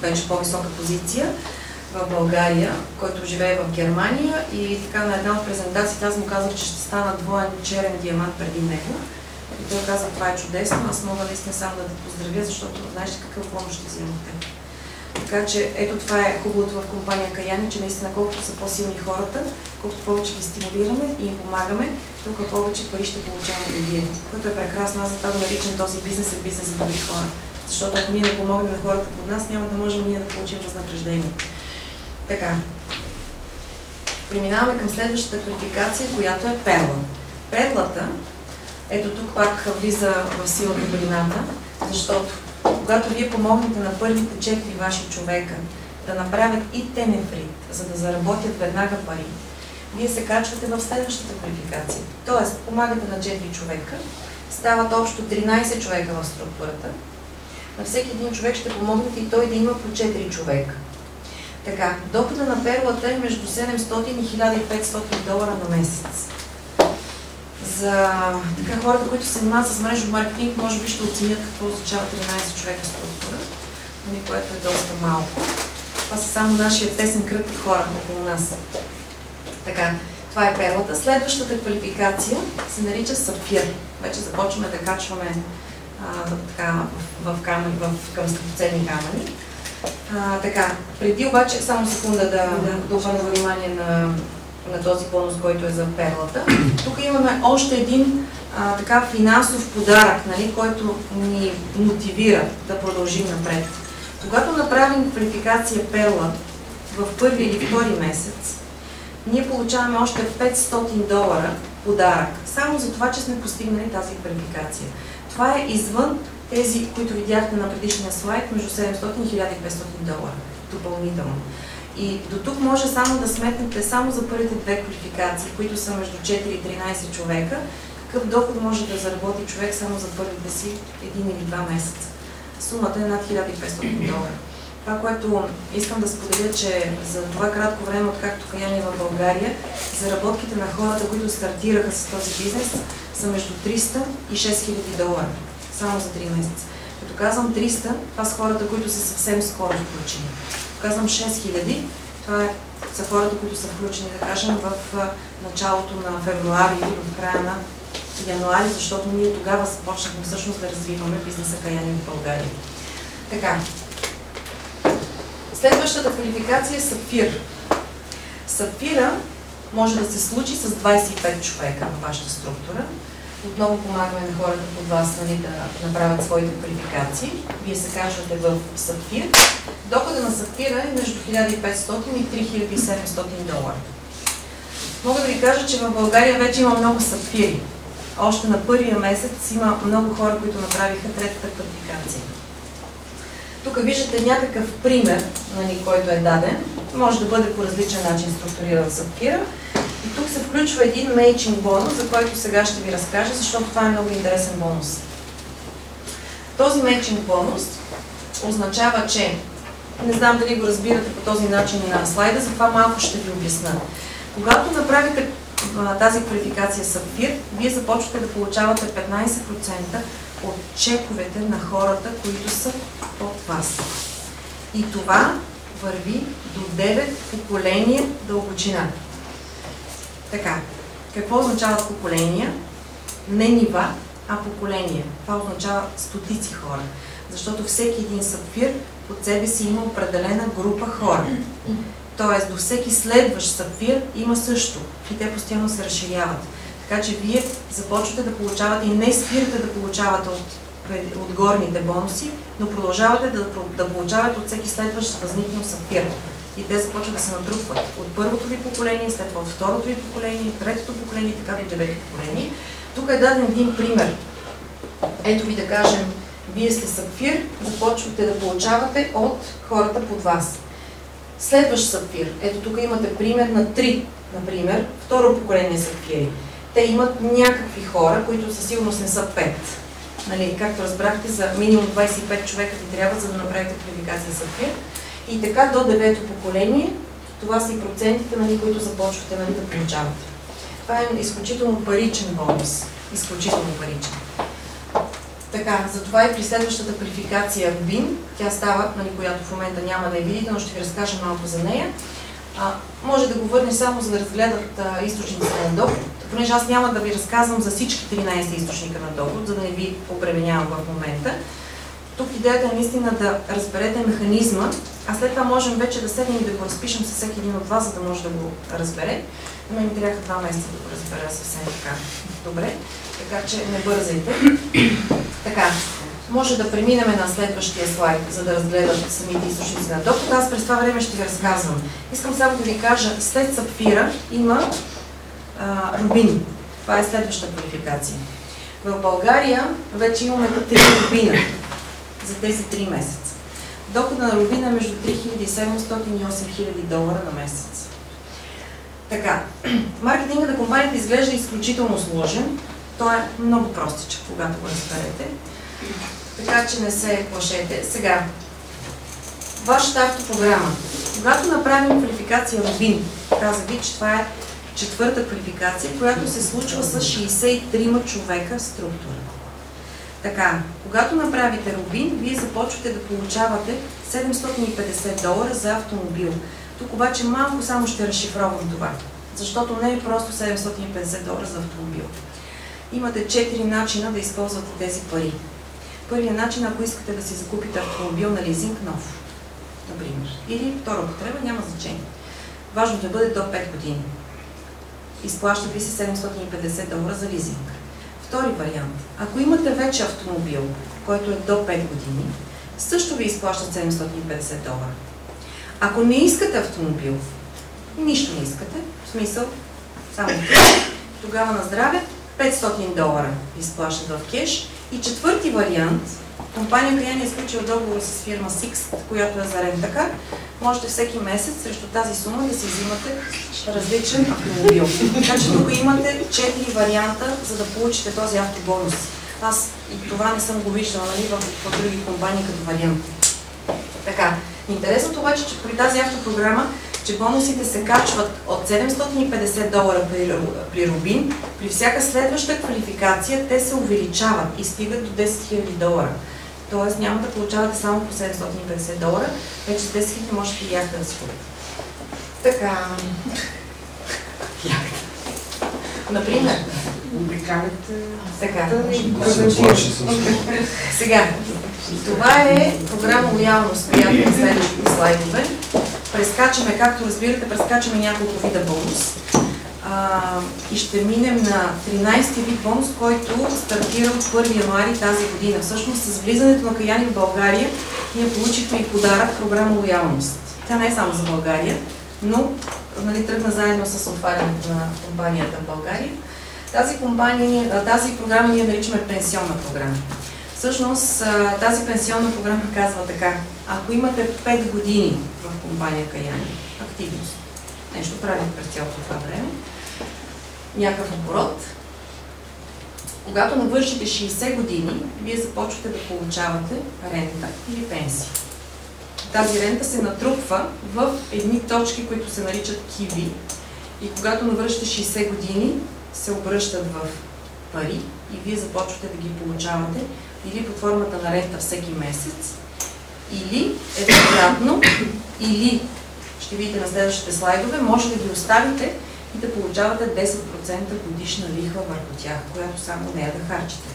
вече по-висока позиция в България, който живее в Германия, и така на една от презентациите аз му казах, че ще стана двоен черен диамант преди него. И той каза, това е чудесно, аз мога наистина само да те поздравя, защото знаеш какъв помощ ще взимам от теб. Така че ето това е хубавото в компания Каяни, че наистина колкото са по-силни хората, колкото повече ги стимулираме и им помагаме, толкова повече пари ще получаваме и вие. Което е прекрасно, аз за това го наричам този бизнес е бизнес за добри хора. Защото ако ние не помогнем на хората под нас, няма да можем ние да получим възнаграждение. Така. Преминаваме към следващата квалификация, която е перла. Перлата, ето тук пак влиза в силата годината, защото когато вие помогнете на първите 4 ваши човека да направят и те нефрит, за да заработят веднага пари, вие се качвате в следващата квалификация. Тоест, помагате на 4 човека, стават общо 13 човека в структурата. На всеки един човек ще помогнете и той да има по 4 човека. Така, дохода на перлата е между 700 и $1500 на месец. За така, хората, които се занимават с мрежов маркетинг, може би ще оценят какво означава 13 човека структура, което е доста малко. Това са само нашия тесен кръг хора около нас. Така, това е перлата. Следващата квалификация се нарича сапфир. Вече започваме да качваме към скъпоценни камъни. Така, преди обаче, само секунда да обърна внимание на този бонус, който е за перлата. Тук имаме още един така финансов подарък, нали, който ни мотивира да продължим напред. Когато направим квалификация перла в първи или втори месец, ние получаваме още $500 подарък, само за това, че сме постигнали тази квалификация. Това е извън тези, които видяхте на предишния слайд, между 700 и $1500 допълнително. И до тук може само да сметнете само за първите 2 квалификации, които са между 4 и 13 човека, какъв доход може да заработи човек само за първите си 1 или 2 месеца. Сумата е над $1500. Това, което искам да споделя, че за това кратко време, откакто Каяни е в България, заработките на хората, които стартираха с този бизнес, са между $300 и $6000. Само за 3 месеца. Като казвам 300, това са хората, които са съвсем скоро включени. Казвам 6000, това са хората, които са включени, да кажем, в началото на февруари или в края на януари, защото ние тогава започнахме всъщност да развиваме бизнеса Каяни в България. Така. Следващата квалификация е сапфир. Сапфира може да се случи с 25 човека в вашата структура. Отново помагаме на хората под вас, нали, да направят своите квалификации. Вие се качвате в сапфир. Дохода на сапфира е между $1500 и $3700. Мога да ви кажа, че в България вече има много сапфири. Още на първия месец има много хора, които направиха третата квалификация. Тук виждате някакъв пример, нали, който е даден. Може да бъде по различен начин структуриран сапфира. И тук се включва един мейчинг бонус, за който сега ще ви разкажа, защото това е много интересен бонус. Този мейчинг бонус означава, че, не знам дали го разбирате по този начин на слайда, затова малко ще ви обясна. Когато направите тази квалификация сапфир, вие започвате да получавате 15% от чековете на хората, които са под вас. И това върви до 9 поколения дълбочина. Така, какво означават поколения? Не нива, а поколения. Това означава стотици хора. Защото всеки един сапфир под себе си има определена група хора. Тоест, до всеки следващ сапфир има също. И те постоянно се разширяват. Така че вие започвате да получавате и не спирате да получавате от горните бонуси, но продължавате да получавате от всеки следващ възникнал сапфир. И те започват да се натрупват от първото ви поколение, след това от второто ви поколение, третото поколение и така до девето поколение. Тук е даден един пример. Ето ви да кажем, вие сте сапфир, започвате да получавате от хората под вас. Следващ сапфир. Ето тук имате пример на 3, например, второ поколение сапфири. Те имат някакви хора, които със сигурност не са 5. Нали, както разбрахте, за минимум 25 човека ви трябва, за да направите квалификация сапфир. И така до 9-то поколение, това са и процентите, нали, които започвате, нали, да получавате. Това е изключително паричен бонус. Изключително паричен. Така, затова и при следващата квалификация Рубин, тя става, нали, която в момента няма да я видите, но ще ви разкажа малко за нея. Може да го върне само за да разгледат източниците на доход, понеже аз няма да ви разказвам за всички 13 източника на доход, за да не ви обременявам в момента. Тук идеята е наистина да разберете механизма, а след това можем вече да седнем и да го разпишем със всеки един от вас, за да може да го разбере. Но ми трябваха 2 месеца да го разбера съвсем така добре, така че не бързайте. Така, може да преминем на следващия слайд, за да разгледат самите източници на доход. Аз през това време ще ви разказвам. Искам само да ви кажа, след сапфира има рубин. Това е следващата квалификация. В България вече имаме 3 рубина за тези 3 месеца. Дохода на рубина е между 3700 и 8000 долара на месец. Така, маркетингът на компанията изглежда изключително сложен. Той е много простичък, когато го разберете. Така че не се плашете. Сега, вашата автопрограма. Когато направим квалификация Рубин, казах ви, че това е 4-та квалификация, която се случва с 63 човека структура. Така, когато направите Рубин, вие започвате да получавате 750 долара за автомобил. Тук обаче малко само ще разшифровам това, защото не е просто 750 долара за автомобил. Имате 4 начина да използвате тези пари. Първият начин, ако искате да си закупите автомобил на лизинг нов, например, или втора употреба, няма значение. Важно да бъде до 5 години. Изплаща ви се 750 долара за лизинг. Втори вариант. Ако имате вече автомобил, който е до 5 години, също ви изплащат 750 долара. Ако не искате автомобил, нищо не искате, в смисъл, само тогава на здраве, 500 долара изплащат в кеш. И четвърти вариант, компания Каяни е изключила договор с фирма Six, която е за рентакар. Можете всеки месец срещу тази сума да си взимате различен автомобил. Така че тук имате 4 варианта, за да получите този автобонус. Аз и това не съм го виждала, нали, в други компании като вариант. Така, интересното обаче, че при тази автопрограма, че бонусите се качват от 750 долара при Рубин, при всяка следваща квалификация те се увеличават и стигат до 10 000 долара. Тоест няма да получавате само по 750 долара, вече с 10 000 можете и яхта да си купите. Така. Например. Така. Сега. Това е програма лоялност, която е следващите слайдове. Прескачаме, както разбирате, прескачаме няколко вида бонус. И ще минем на 13-ти вид бонус, който стартира от 1 януари тази година. Всъщност с влизането на Каяни в България ние получихме и подарък програма лоялност. Тя не е само за България, но, нали, тръгна заедно с отварянето на компанията в България. Тази програма ние наричаме пенсионна програма. Всъщност тази пенсионна програма казва така: ако имате 5 години в компания Каяни активност, нещо правим през цялото това време, някакъв оборот, когато навършите 60 години, вие започвате да получавате рента или пенсия. Тази рента се натрупва в едни точки, които се наричат киви, и когато навършите 60 години, се обръщат в пари и вие започвате да ги получавате или под формата на рента всеки месец, или еднократно, или, ще видите на следващите слайдове, може да ги оставите и да получавате 10% годишна лихва върху тях, която само не е да харчите.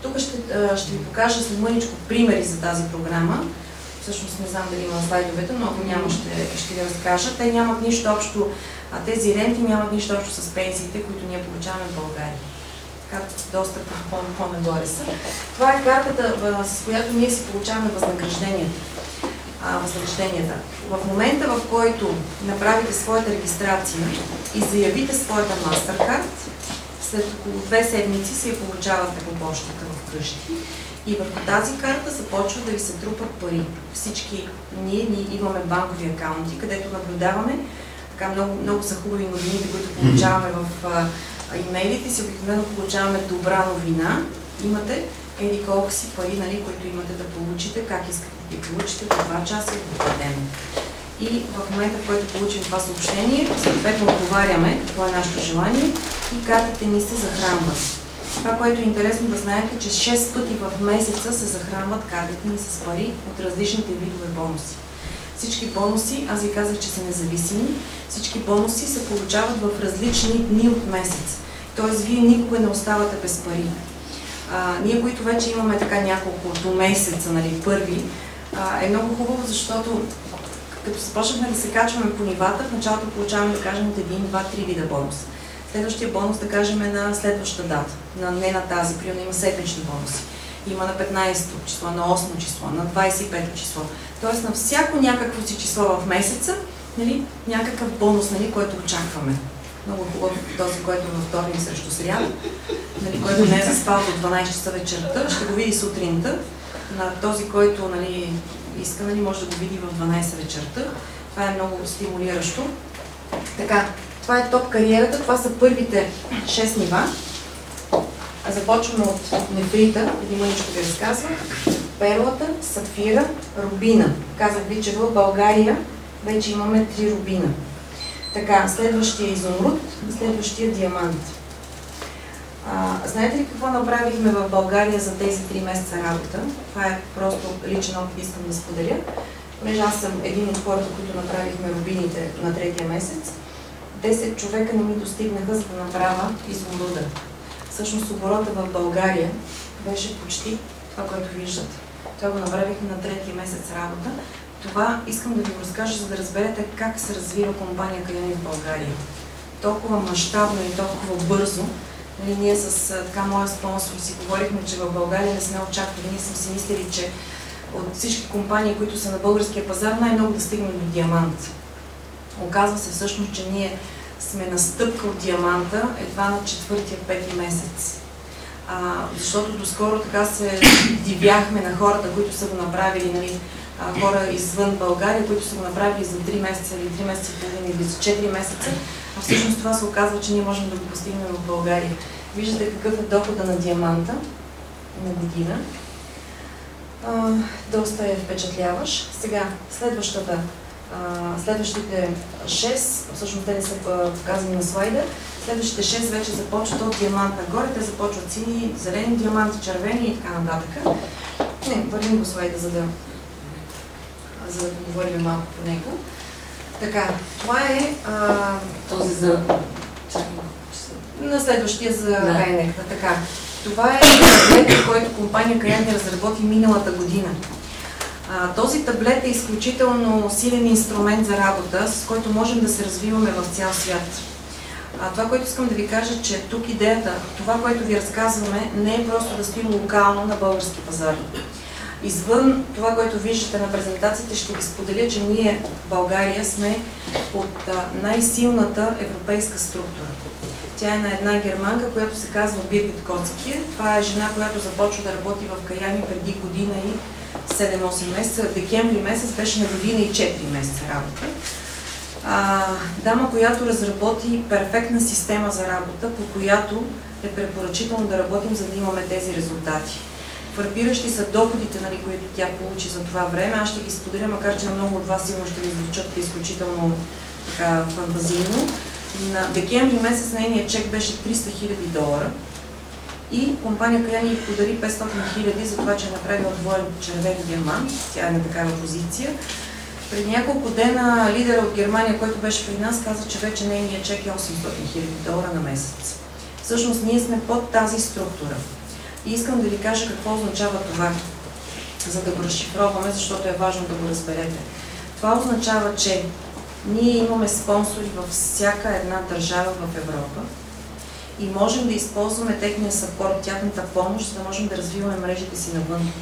Тук ще ви покажа след мъничко примери за тази програма. всъщност не знам дали има слайдовете, но ако няма, ще ви разкажа. Те нямат нищо общо, тези ренти нямат нищо общо с пенсиите, които ние получаваме в България. Така, доста по-нагоре са. Това е картата, с която ние си получаваме възнагражденията. В момента, в който направите своята регистрация и заявите своята MasterCard, след около 2 седмици си я получавате по почтата вкъщи и върху тази карта започват да ви се трупат пари. Всички ние имаме банкови акаунти, където наблюдаваме, така много са хубави новините, които получаваме в имейлите си, обикновено получаваме добра новина. Имате еди колко си пари, нали, които имате да получите, как искате да ги получите, до 2 часа и до 2 дена. И в момента, в който получим това съобщение, съответно отговаряме какво е нашето желание и картите ни се захранват. Това, което е интересно да знаете, че 6 пъти в месеца се захранват картите ни с пари от различните видове бонуси. Всички бонуси, аз ви казах, че са независими, всички бонуси се получават в различни дни от месец. Тоест, вие никога не оставате без пари. Ние, които вече имаме така няколко месеца, нали, първи, е много хубаво, защото като започнахме да се качваме по нивата, в началото получаваме, да кажем, от 1, 2, 3 вида бонус. Следващия бонус, да кажем, е на следващата дата, не на тази, примерно има седмични бонуси. Има на 15-то число, на 8-то число, на 25-то число. Тоест на всяко някакво си число в месеца, нали, някакъв бонус, нали, който очакваме. Много хубав този, който е във вторник срещу сряда, нали, който не е заспал до 12 часа вечерта, ще го види сутринта. На този, който, нали, иска, нали, може да го види в 12 вечерта. Това е много стимулиращо. Така, това е топ кариерата, това са първите 6 нива. Започваме от нефрита, един мъничко ви разказва. Перлата, сапфира, рубина. Казах ви, че в България вече имаме 3 рубина. Така, следващия изумруд, следващия диамант. Знаете ли какво направихме в България за тези 3 месеца работа? Това е просто личен опит, искам да споделя. Понеже аз съм един от хората, които направихме рубините на 3-тия месец. 10 човека не ми достигнаха, за да направя изумруда. Всъщност оборота в България беше почти това, което виждате. Това го направихме на 3-тия месец работа. Това искам да ви го разкажа, за да разберете как се развива компания Каяни в България. Толкова мащабно и толкова бързо. Ние с така моя спонсор си говорихме, че в България не сме очаквали. Ние сме си мислили, че от всички компании, които са на българския пазар, най-много да стигнем до диамант. Оказва се всъщност, че ние сме на стъпка от диаманта едва на 4-5 месец. Защото доскоро така се дивяхме на хората, които са го направили, нали, хора извън България, които са го направили за 3 месеца или 3 месеца и половина или за 4 месеца, а всъщност това се оказва, че ние можем да го постигнем в България. Виждате какъв е дохода на диаманта на година. Доста е впечатляващ. Сега, следващите 6, всъщност те не са показани на слайда, следващите 6 вече започват от диамант нагоре, те започват сини, зелени диаманти, червени и така нататък. Не, върнем го слайда, за да поговорим малко по него. Така, това е този за... на следващия за Райнекта. Така, това е таблет, който компания Каяни разработи миналата година. Този таблет е изключително силен инструмент за работа, с който можем да се развиваме в цял свят. Това, което искам да ви кажа, че тук идеята, това, което ви разказваме, не е просто да стоим локално на български пазар. Извън това, което виждате на презентациите, ще ви споделя, че ние в България сме от най-силната европейска структура. Тя е на една германка, която се казва Биргит Коцки. Това е жена, която започва да работи в Каяни преди година и 7-8 месеца. В декември месец беше на година и 4 месеца работа. Дама, която разработи перфектна система за работа, по която е препоръчително да работим, за да имаме тези резултати. Фрапиращи са доходите, нали, които тя получи за това време. Аз ще ги споделя, макар че на много от вас сигурно ще ви звучат изключително така, фантазийно. На декември месец нейният чек беше $300,000 и компания Каяни подари 500,000 за това, че е направила двоен червен диамант. Тя е на такава позиция. Преди няколко дена лидера от Германия, който беше при нас, каза, че вече нейният чек е $800,000 на месец. Всъщност ние сме под тази структура. И искам да ви кажа какво означава това. за да го разшифроваме, защото е важно да го разберете. Това означава, че ние имаме спонсори във всяка една държава в Европа и можем да използваме техния съпорт, тяхната помощ, за да можем да развиваме мрежите си навън.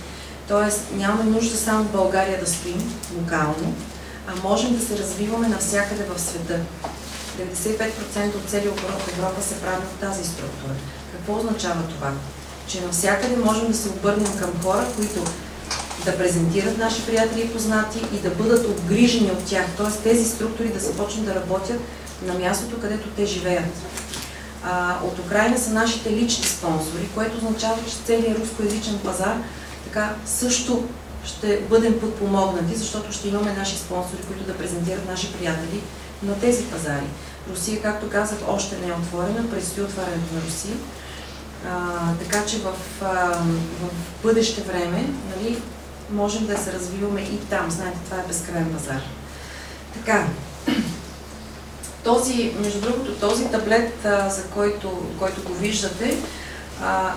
Тоест нямаме нужда само в България да стоим локално, а можем да се развиваме навсякъде в света. 95% от целия оборот в Европа се прави в тази структура. Какво означава това? Че навсякъде можем да се обърнем към хора, които да презентират наши приятели и познати и да бъдат обгрижени от тях. Т.е. тези структури да започнат да работят на мястото, където те живеят. От Украйна са нашите лични спонсори, което означава, че целият рускоязичен пазар така също ще бъдем подпомогнати, защото ще имаме наши спонсори, които да презентират наши приятели на тези пазари. Русия, както казах, още не е отворена, предстои отварянето на Русия. Така че в бъдеще време, нали, можем да се развиваме и там. Знаете, това е безкрайен пазар. Така, между другото, този таблет, за който го виждате,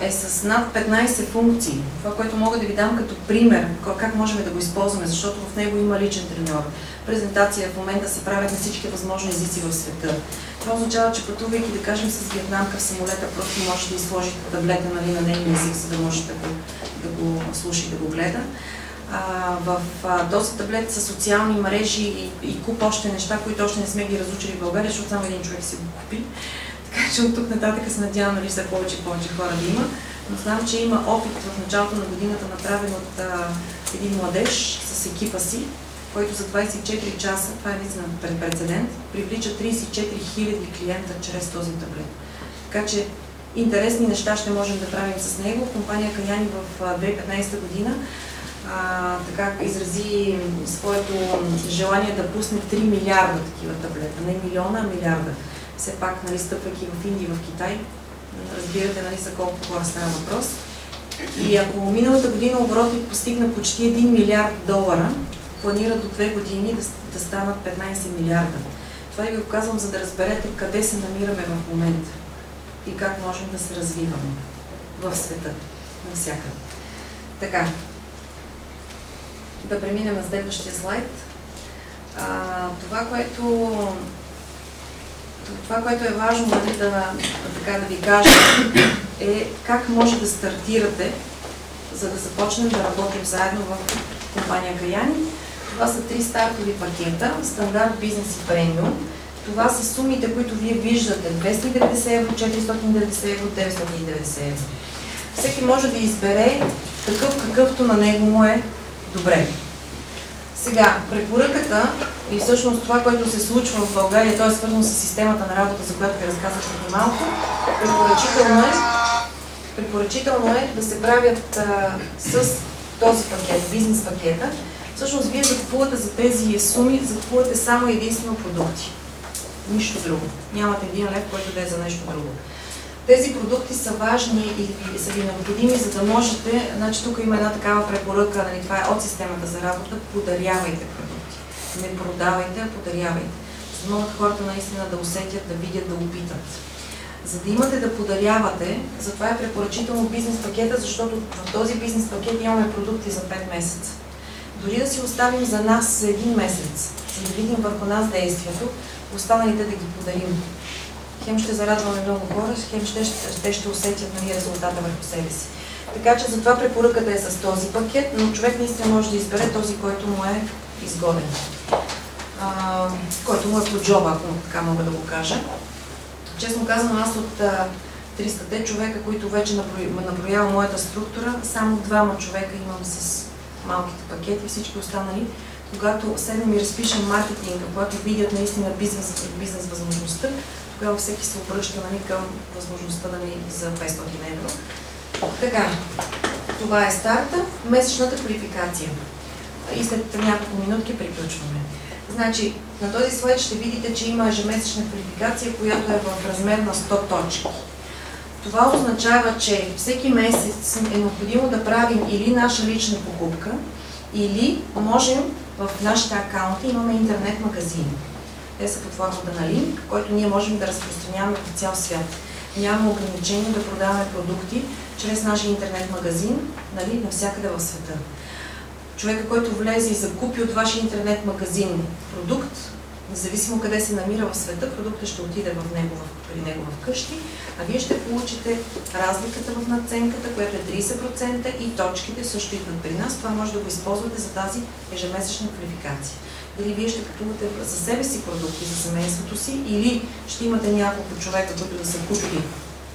е с над 15 функции. Това, което мога да ви дам като пример, как можем да го използваме, защото в него има личен треньор. Презентация в момента се правят на всички възможни езици в света. Това означава, че пътувайки, да кажем, с виетнамка в самолета, просто може да изложите таблета, нали, на нейния език, за да може да го слуша и да го гледа. В този таблет са социални мрежи и куп още неща, които още не сме ги разучили в България, защото само един човек си го купи. Така че от тук нататък се надявам, нали, все повече и повече хора да има. Но знам, че има опит в началото на годината, направен от един младеж с екипа си, който за 24 часа, това е наистина прецедент, привлича 34 000 клиента чрез този таблет. Така че интересни неща ще можем да правим с него. Компания Каяни в 2015 година така изрази своето желание да пусне 3 милиарда такива таблета. Не милиона, а милиарда. Все пак, нали, стъпвайки в Индия и в Китай, разбирате, нали, за колко хора става въпрос. И ако миналата година оборотът постигна почти 1 милиард долара, планира до 2 години да станат 15 милиарда. Това ви го казвам, за да разберете къде се намираме в момента и как можем да се развиваме в света, навсякъде. Така, да преминем на следващия слайд. Това, което е важно, нали, да ви кажа, е как може да стартирате, за да започнем да работим заедно в компания Каяни. Това са 3 стартови пакета, стандарт, бизнес и премиум. Това са сумите, които вие виждате: 290 евро, 490 евро, 990 евро. Всеки може да избере такъв, какъвто на него му е добре. Сега, препоръката и всъщност това, което се случва в България, то е свързано с системата на работа, за която ви разказах преди малко, препоръчително е да се правят с този пакет, бизнес пакета. Всъщност, вие закупувате за тези суми, закупувате само единствено продукти. Нищо друго. Нямате 1 лев, който да е за нещо друго. Тези продукти са важни и са ви необходими, за да можете, значи тук има една такава препоръка, нали, това е от системата за работа: подарявайте продукти. Не продавайте, а подарявайте. За да могат хората наистина да усетят, да видят, да опитат. За да имате да подарявате, затова е препоръчително бизнес пакета, защото в този бизнес пакет имаме продукти за 5 месеца. Дори да си оставим за нас за 1 месец, за да видим върху нас действието, останалите да ги подарим. Хем ще зарадваме много хора, хем те ще усетят, нали, резултата върху себе си. Така че затова препоръката е с този пакет, но човек наистина може да избере този, който му е изгоден. Който му е по джоба, ако така мога да го кажа. Честно казано, аз от 300-те човека, които вече наброява моята структура, само 2 човека имам с малките пакети, всички останали, когато седнем и разпишем маркетинга, когато видят наистина бизнес възможността, тогава всеки се обръща, нали, към възможността, да ни за 500 евро. Така, това е старта, месечната квалификация. И след няколко минутки приключваме. Значи, на този слайд ще видите, че има ежемесечна квалификация, която е в размер на 100 точки. Това означава, че всеки месец е необходимо да правим или наша лична покупка, или можем в нашите акаунти имаме интернет магазин. Те са под формата на линк, който ние можем да разпространяваме по цял свят. Няма ограничение да продаваме продукти чрез нашия интернет магазин, нали, навсякъде в света. човека, който влезе и закупи от вашия интернет магазин продукт, независимо къде се намира в света, продуктът ще отиде при него вкъщи, а вие ще получите разликата в надценката, която е 30% и точките също идват при нас. Това може да го използвате за тази ежемесечна квалификация. Дали вие ще купувате за себе си продукти, за семейството си, или ще имате няколко човека, които да са купили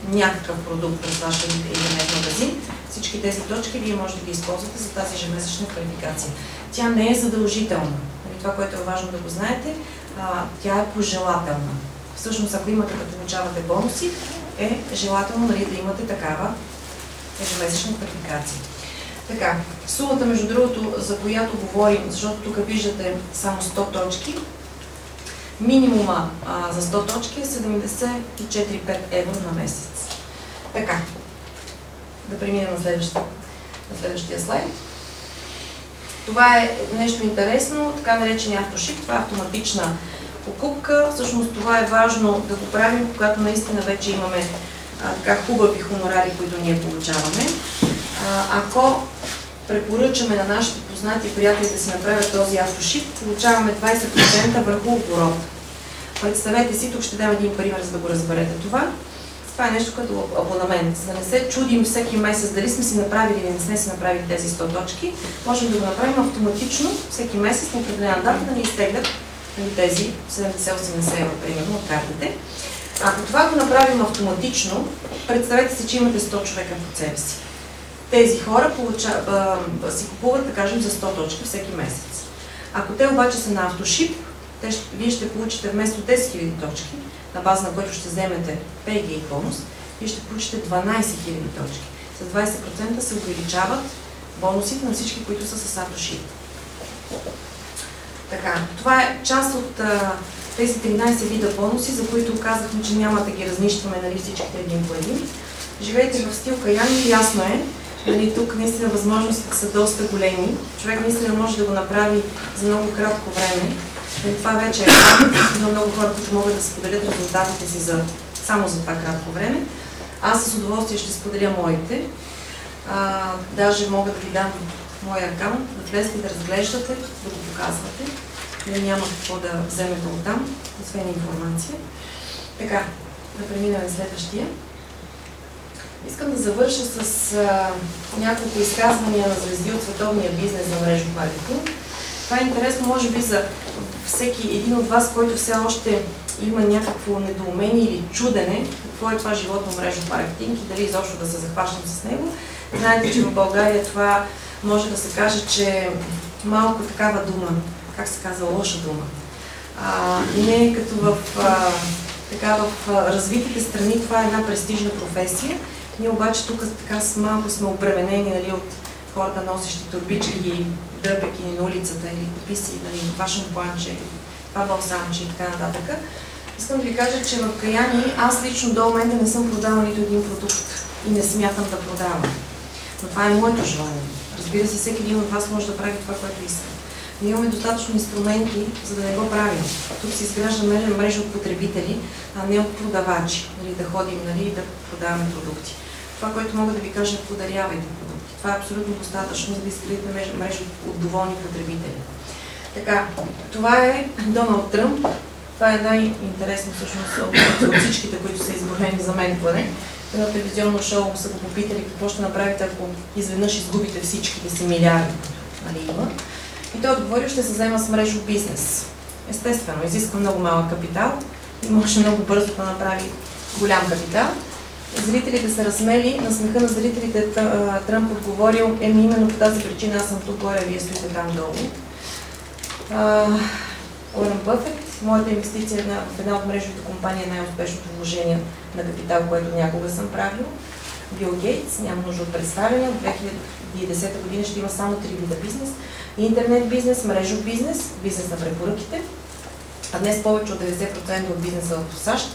някакъв продукт през вашия интернет магазин, всички тези точки вие може да ги използвате за тази ежемесечна квалификация. Тя не е задължителна. Това, което е важно да го знаете, тя е пожелателна. Всъщност, ако имате да получавате бонуси, е желателно да имате такава ежемесечна квалификация. Така, сумата, между другото, за която говорим, защото тук виждате само 100 точки, минимума за 100 точки е 74,5 евро на месец. Така, да преминем на следващия слайд. Това е нещо интересно, така наречения автошип, това е автоматична покупка. Всъщност това е важно да го правим, когато наистина вече имаме така хубави хонорари, които ние получаваме. Ако препоръчаме на нашите познати приятели да си направят този автошип, получаваме 20% върху оборот. Представете си, тук ще дам един пример, за да го разберете това. Това е нещо като абонамент. За да не се чудим всеки месец дали сме си направили или не сме си направили тези 100 точки, можем да го направим автоматично всеки месец на определена дата да ни изтеглят тези 70-80 евро, примерно, от картите. Ако това го направим автоматично, представете си, че имате 100 човека под себе си. Тези хора си купуват, да кажем, за 100 точки всеки месец. Ако те обаче са на автошип, вие ще получите вместо 10 000 точки, на база на което ще вземете PG бонус, вие ще получите 12 000 точки. С 20% се увеличават бонусите на всички, които са с автошип. Така, това е част от тези 13 вида бонуси, за които казахме, че няма да ги разнищваме, нали, всичките един по един. Живеете в стил Каяни, ясно е. Нали, тук наистина възможностите са доста големи. Човек наистина може да го направи за много кратко време. И това вече е много хора, които могат да споделят резултатите си само за това кратко време. Аз с удоволствие ще споделя моите. Даже мога да ви дам моя акаунт, да влезете да разглеждате, да го показвате. Няма какво да вземете оттам, освен информация. Така, да преминем следващия. Искам да завърша с няколко изказвания на звезди от световния бизнес за мрежов маркетинг. Това е интересно, може би, за всеки един от вас, който все още има някакво недоумение или чудене, какво е това животно мрежов маркетинг и дали изобщо да се захващам с него. Знаете, че в България това може да се каже, че малко такава дума, как се казва, лоша дума. Не е като в развитите страни, това е една престижна професия. Ние обаче тук така малко сме обременени, нали, от хората, носещи турбички, дърпеки на улицата или подписи, нали, фашън планче, това балсамче и така нататък. Искам да ви кажа, че в Каяни аз лично до момента не съм продавала нито един продукт и не смятам да продавам. Но това е моето желание. Разбира се, всеки един от вас може да прави това, което иска. Ние имаме достатъчно инструменти, за да не го правим. Тук се изгражда мрежа от потребители, а не от продавачи, нали, да ходим, нали, и да продаваме продукти. Това, което мога да ви кажа, е подарявайте продукти. Това е абсолютно достатъчно, за да изградите мрежа от доволни потребители. Така, това е Доналд Тръмп. Това е най-интересно всъщност от всичките, които са изборени за мен поне. Едно телевизионно шоу са го попитали какво ще направите, ако изведнъж изгубите всичките си милиарди, нали, има. И той отговорил, ще се заема с мрежов бизнес. Естествено, изисква много малък капитал и може много бързо да направи голям капитал. Зрителите са разсмели, на смеха на зрителите Тръмп отговорил, именно по тази причина аз съм тук горе, вие стоите там долу. Уорън Бъфет, моята инвестиция в една от мрежовите компании е най-успешното вложение на капитал, което някога съм правил. Бил Гейтс, няма нужда от представяне, от 2010 година ще има само 3 вида бизнес. Интернет бизнес, мрежов бизнес, бизнес на препоръките. А днес повече от 90% от бизнеса в САЩ.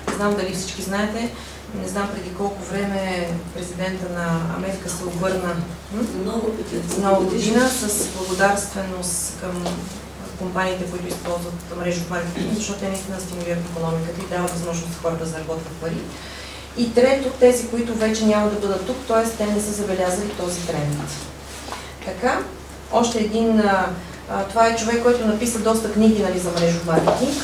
Не знам дали всички знаете, не знам преди колко време президента на Америка се обърна много година с благодарственост към компаниите, които използват мрежов маркетинг, защото те наистина стимулират икономиката и дават възможност хората да заработват пари. И трето, тези, които вече няма да бъдат тук, т.е. те не са забелязали този тренд. Така, Още един, това е човек, който написа доста книги, нали, за мрежов маркетинг.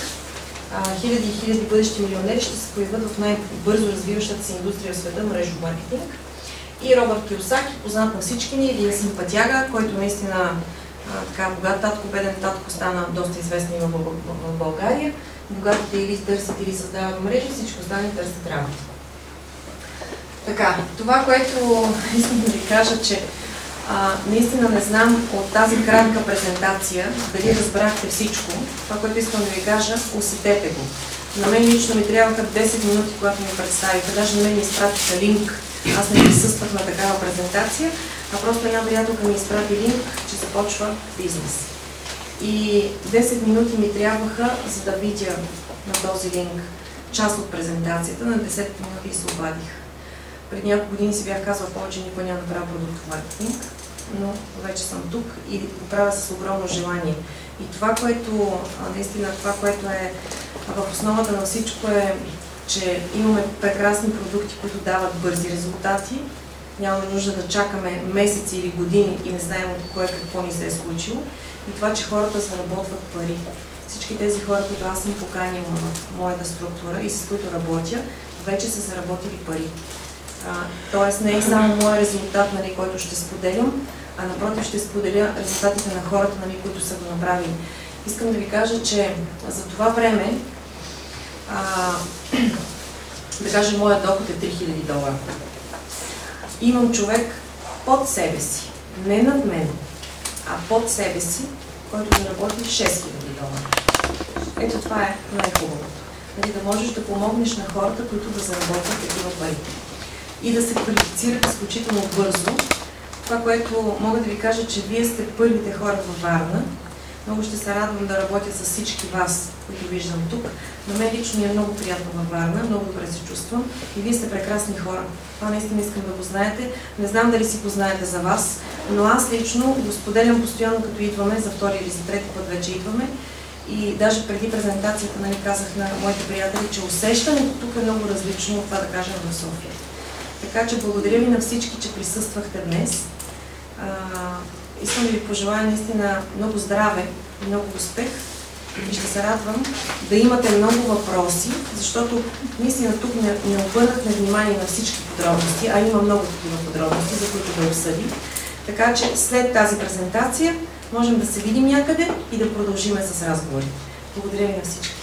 Хиляди и хиляди бъдещи милионери ще се появят в най-бързо развиващата се индустрия в света, мрежов маркетинг. И Робърт Кийосаки, познат на всички ни, един симпатяга, който наистина така богат татко, беден татко, стана доста известен в България. Богатите или търсят, или създават мрежи, всички останали търсят работа. Така, това, което искам да ви кажа, че наистина не знам от тази кратка презентация дали разбрахте всичко. Това, което искам да ви кажа, усетете го. На мен лично ми трябваха 10 минути, когато ми представиха. Даже на мен ми изпратиха линк. Аз не присъствах на такава презентация, а просто една приятелка ми изпрати линк, че започва бизнес. И 10 минути ми трябваха, за да видя на този линк част от презентацията. На 10 минути се обадих. Преди няколко години си бях казала, повече никой няма да правя продуктов маркетинг, но вече съм тук и го правя с огромно желание. И това, което наистина, това, което е в основата на всичко е, че имаме прекрасни продукти, които дават бързи резултати. Нямаме нужда да чакаме месеци или години и не знаем от кое какво ни се е случило. И това, че хората заработват пари. Всички тези хора, които аз съм поканила в моята структура и с които работя, вече са заработили пари. Тоест не е само моят резултат, нали, който ще споделям, а напротив ще споделя резултатите на хората, нали, които са го направили. Искам да ви кажа, че за това време, да кажем, моят доход е $3000. Имам човек под себе си, не над мен, а под себе си, който да работи $6000. Ето това е най-хубавото. Нали, да можеш да помогнеш на хората, които да заработят такива пари. И да се квалифицират изключително бързо. Това, което мога да ви кажа, че вие сте първите хора във Варна. Много ще се радвам да работя с всички вас, които виждам тук. На мен лично ми е много приятно във Варна, много добре се чувствам и вие сте прекрасни хора. Това наистина искам да го знаете. Не знам дали си го знаете за вас, но аз лично го споделям постоянно, като идваме, за втори или за трети път вече идваме. И даже преди презентацията, нали, казах на моите приятели, че усещането тук е много различно от това, да кажем, в София. Така че благодаря ви на всички, че присъствахте днес. Искам да ви пожелая наистина много здраве и много успех. И ще се радвам да имате много въпроси, защото наистина тук не обърнахме внимание на всички подробности, а има много такива подробности, за които да обсъдим. Така че след тази презентация можем да се видим някъде и да продължим с разговори. Благодаря ви на всички.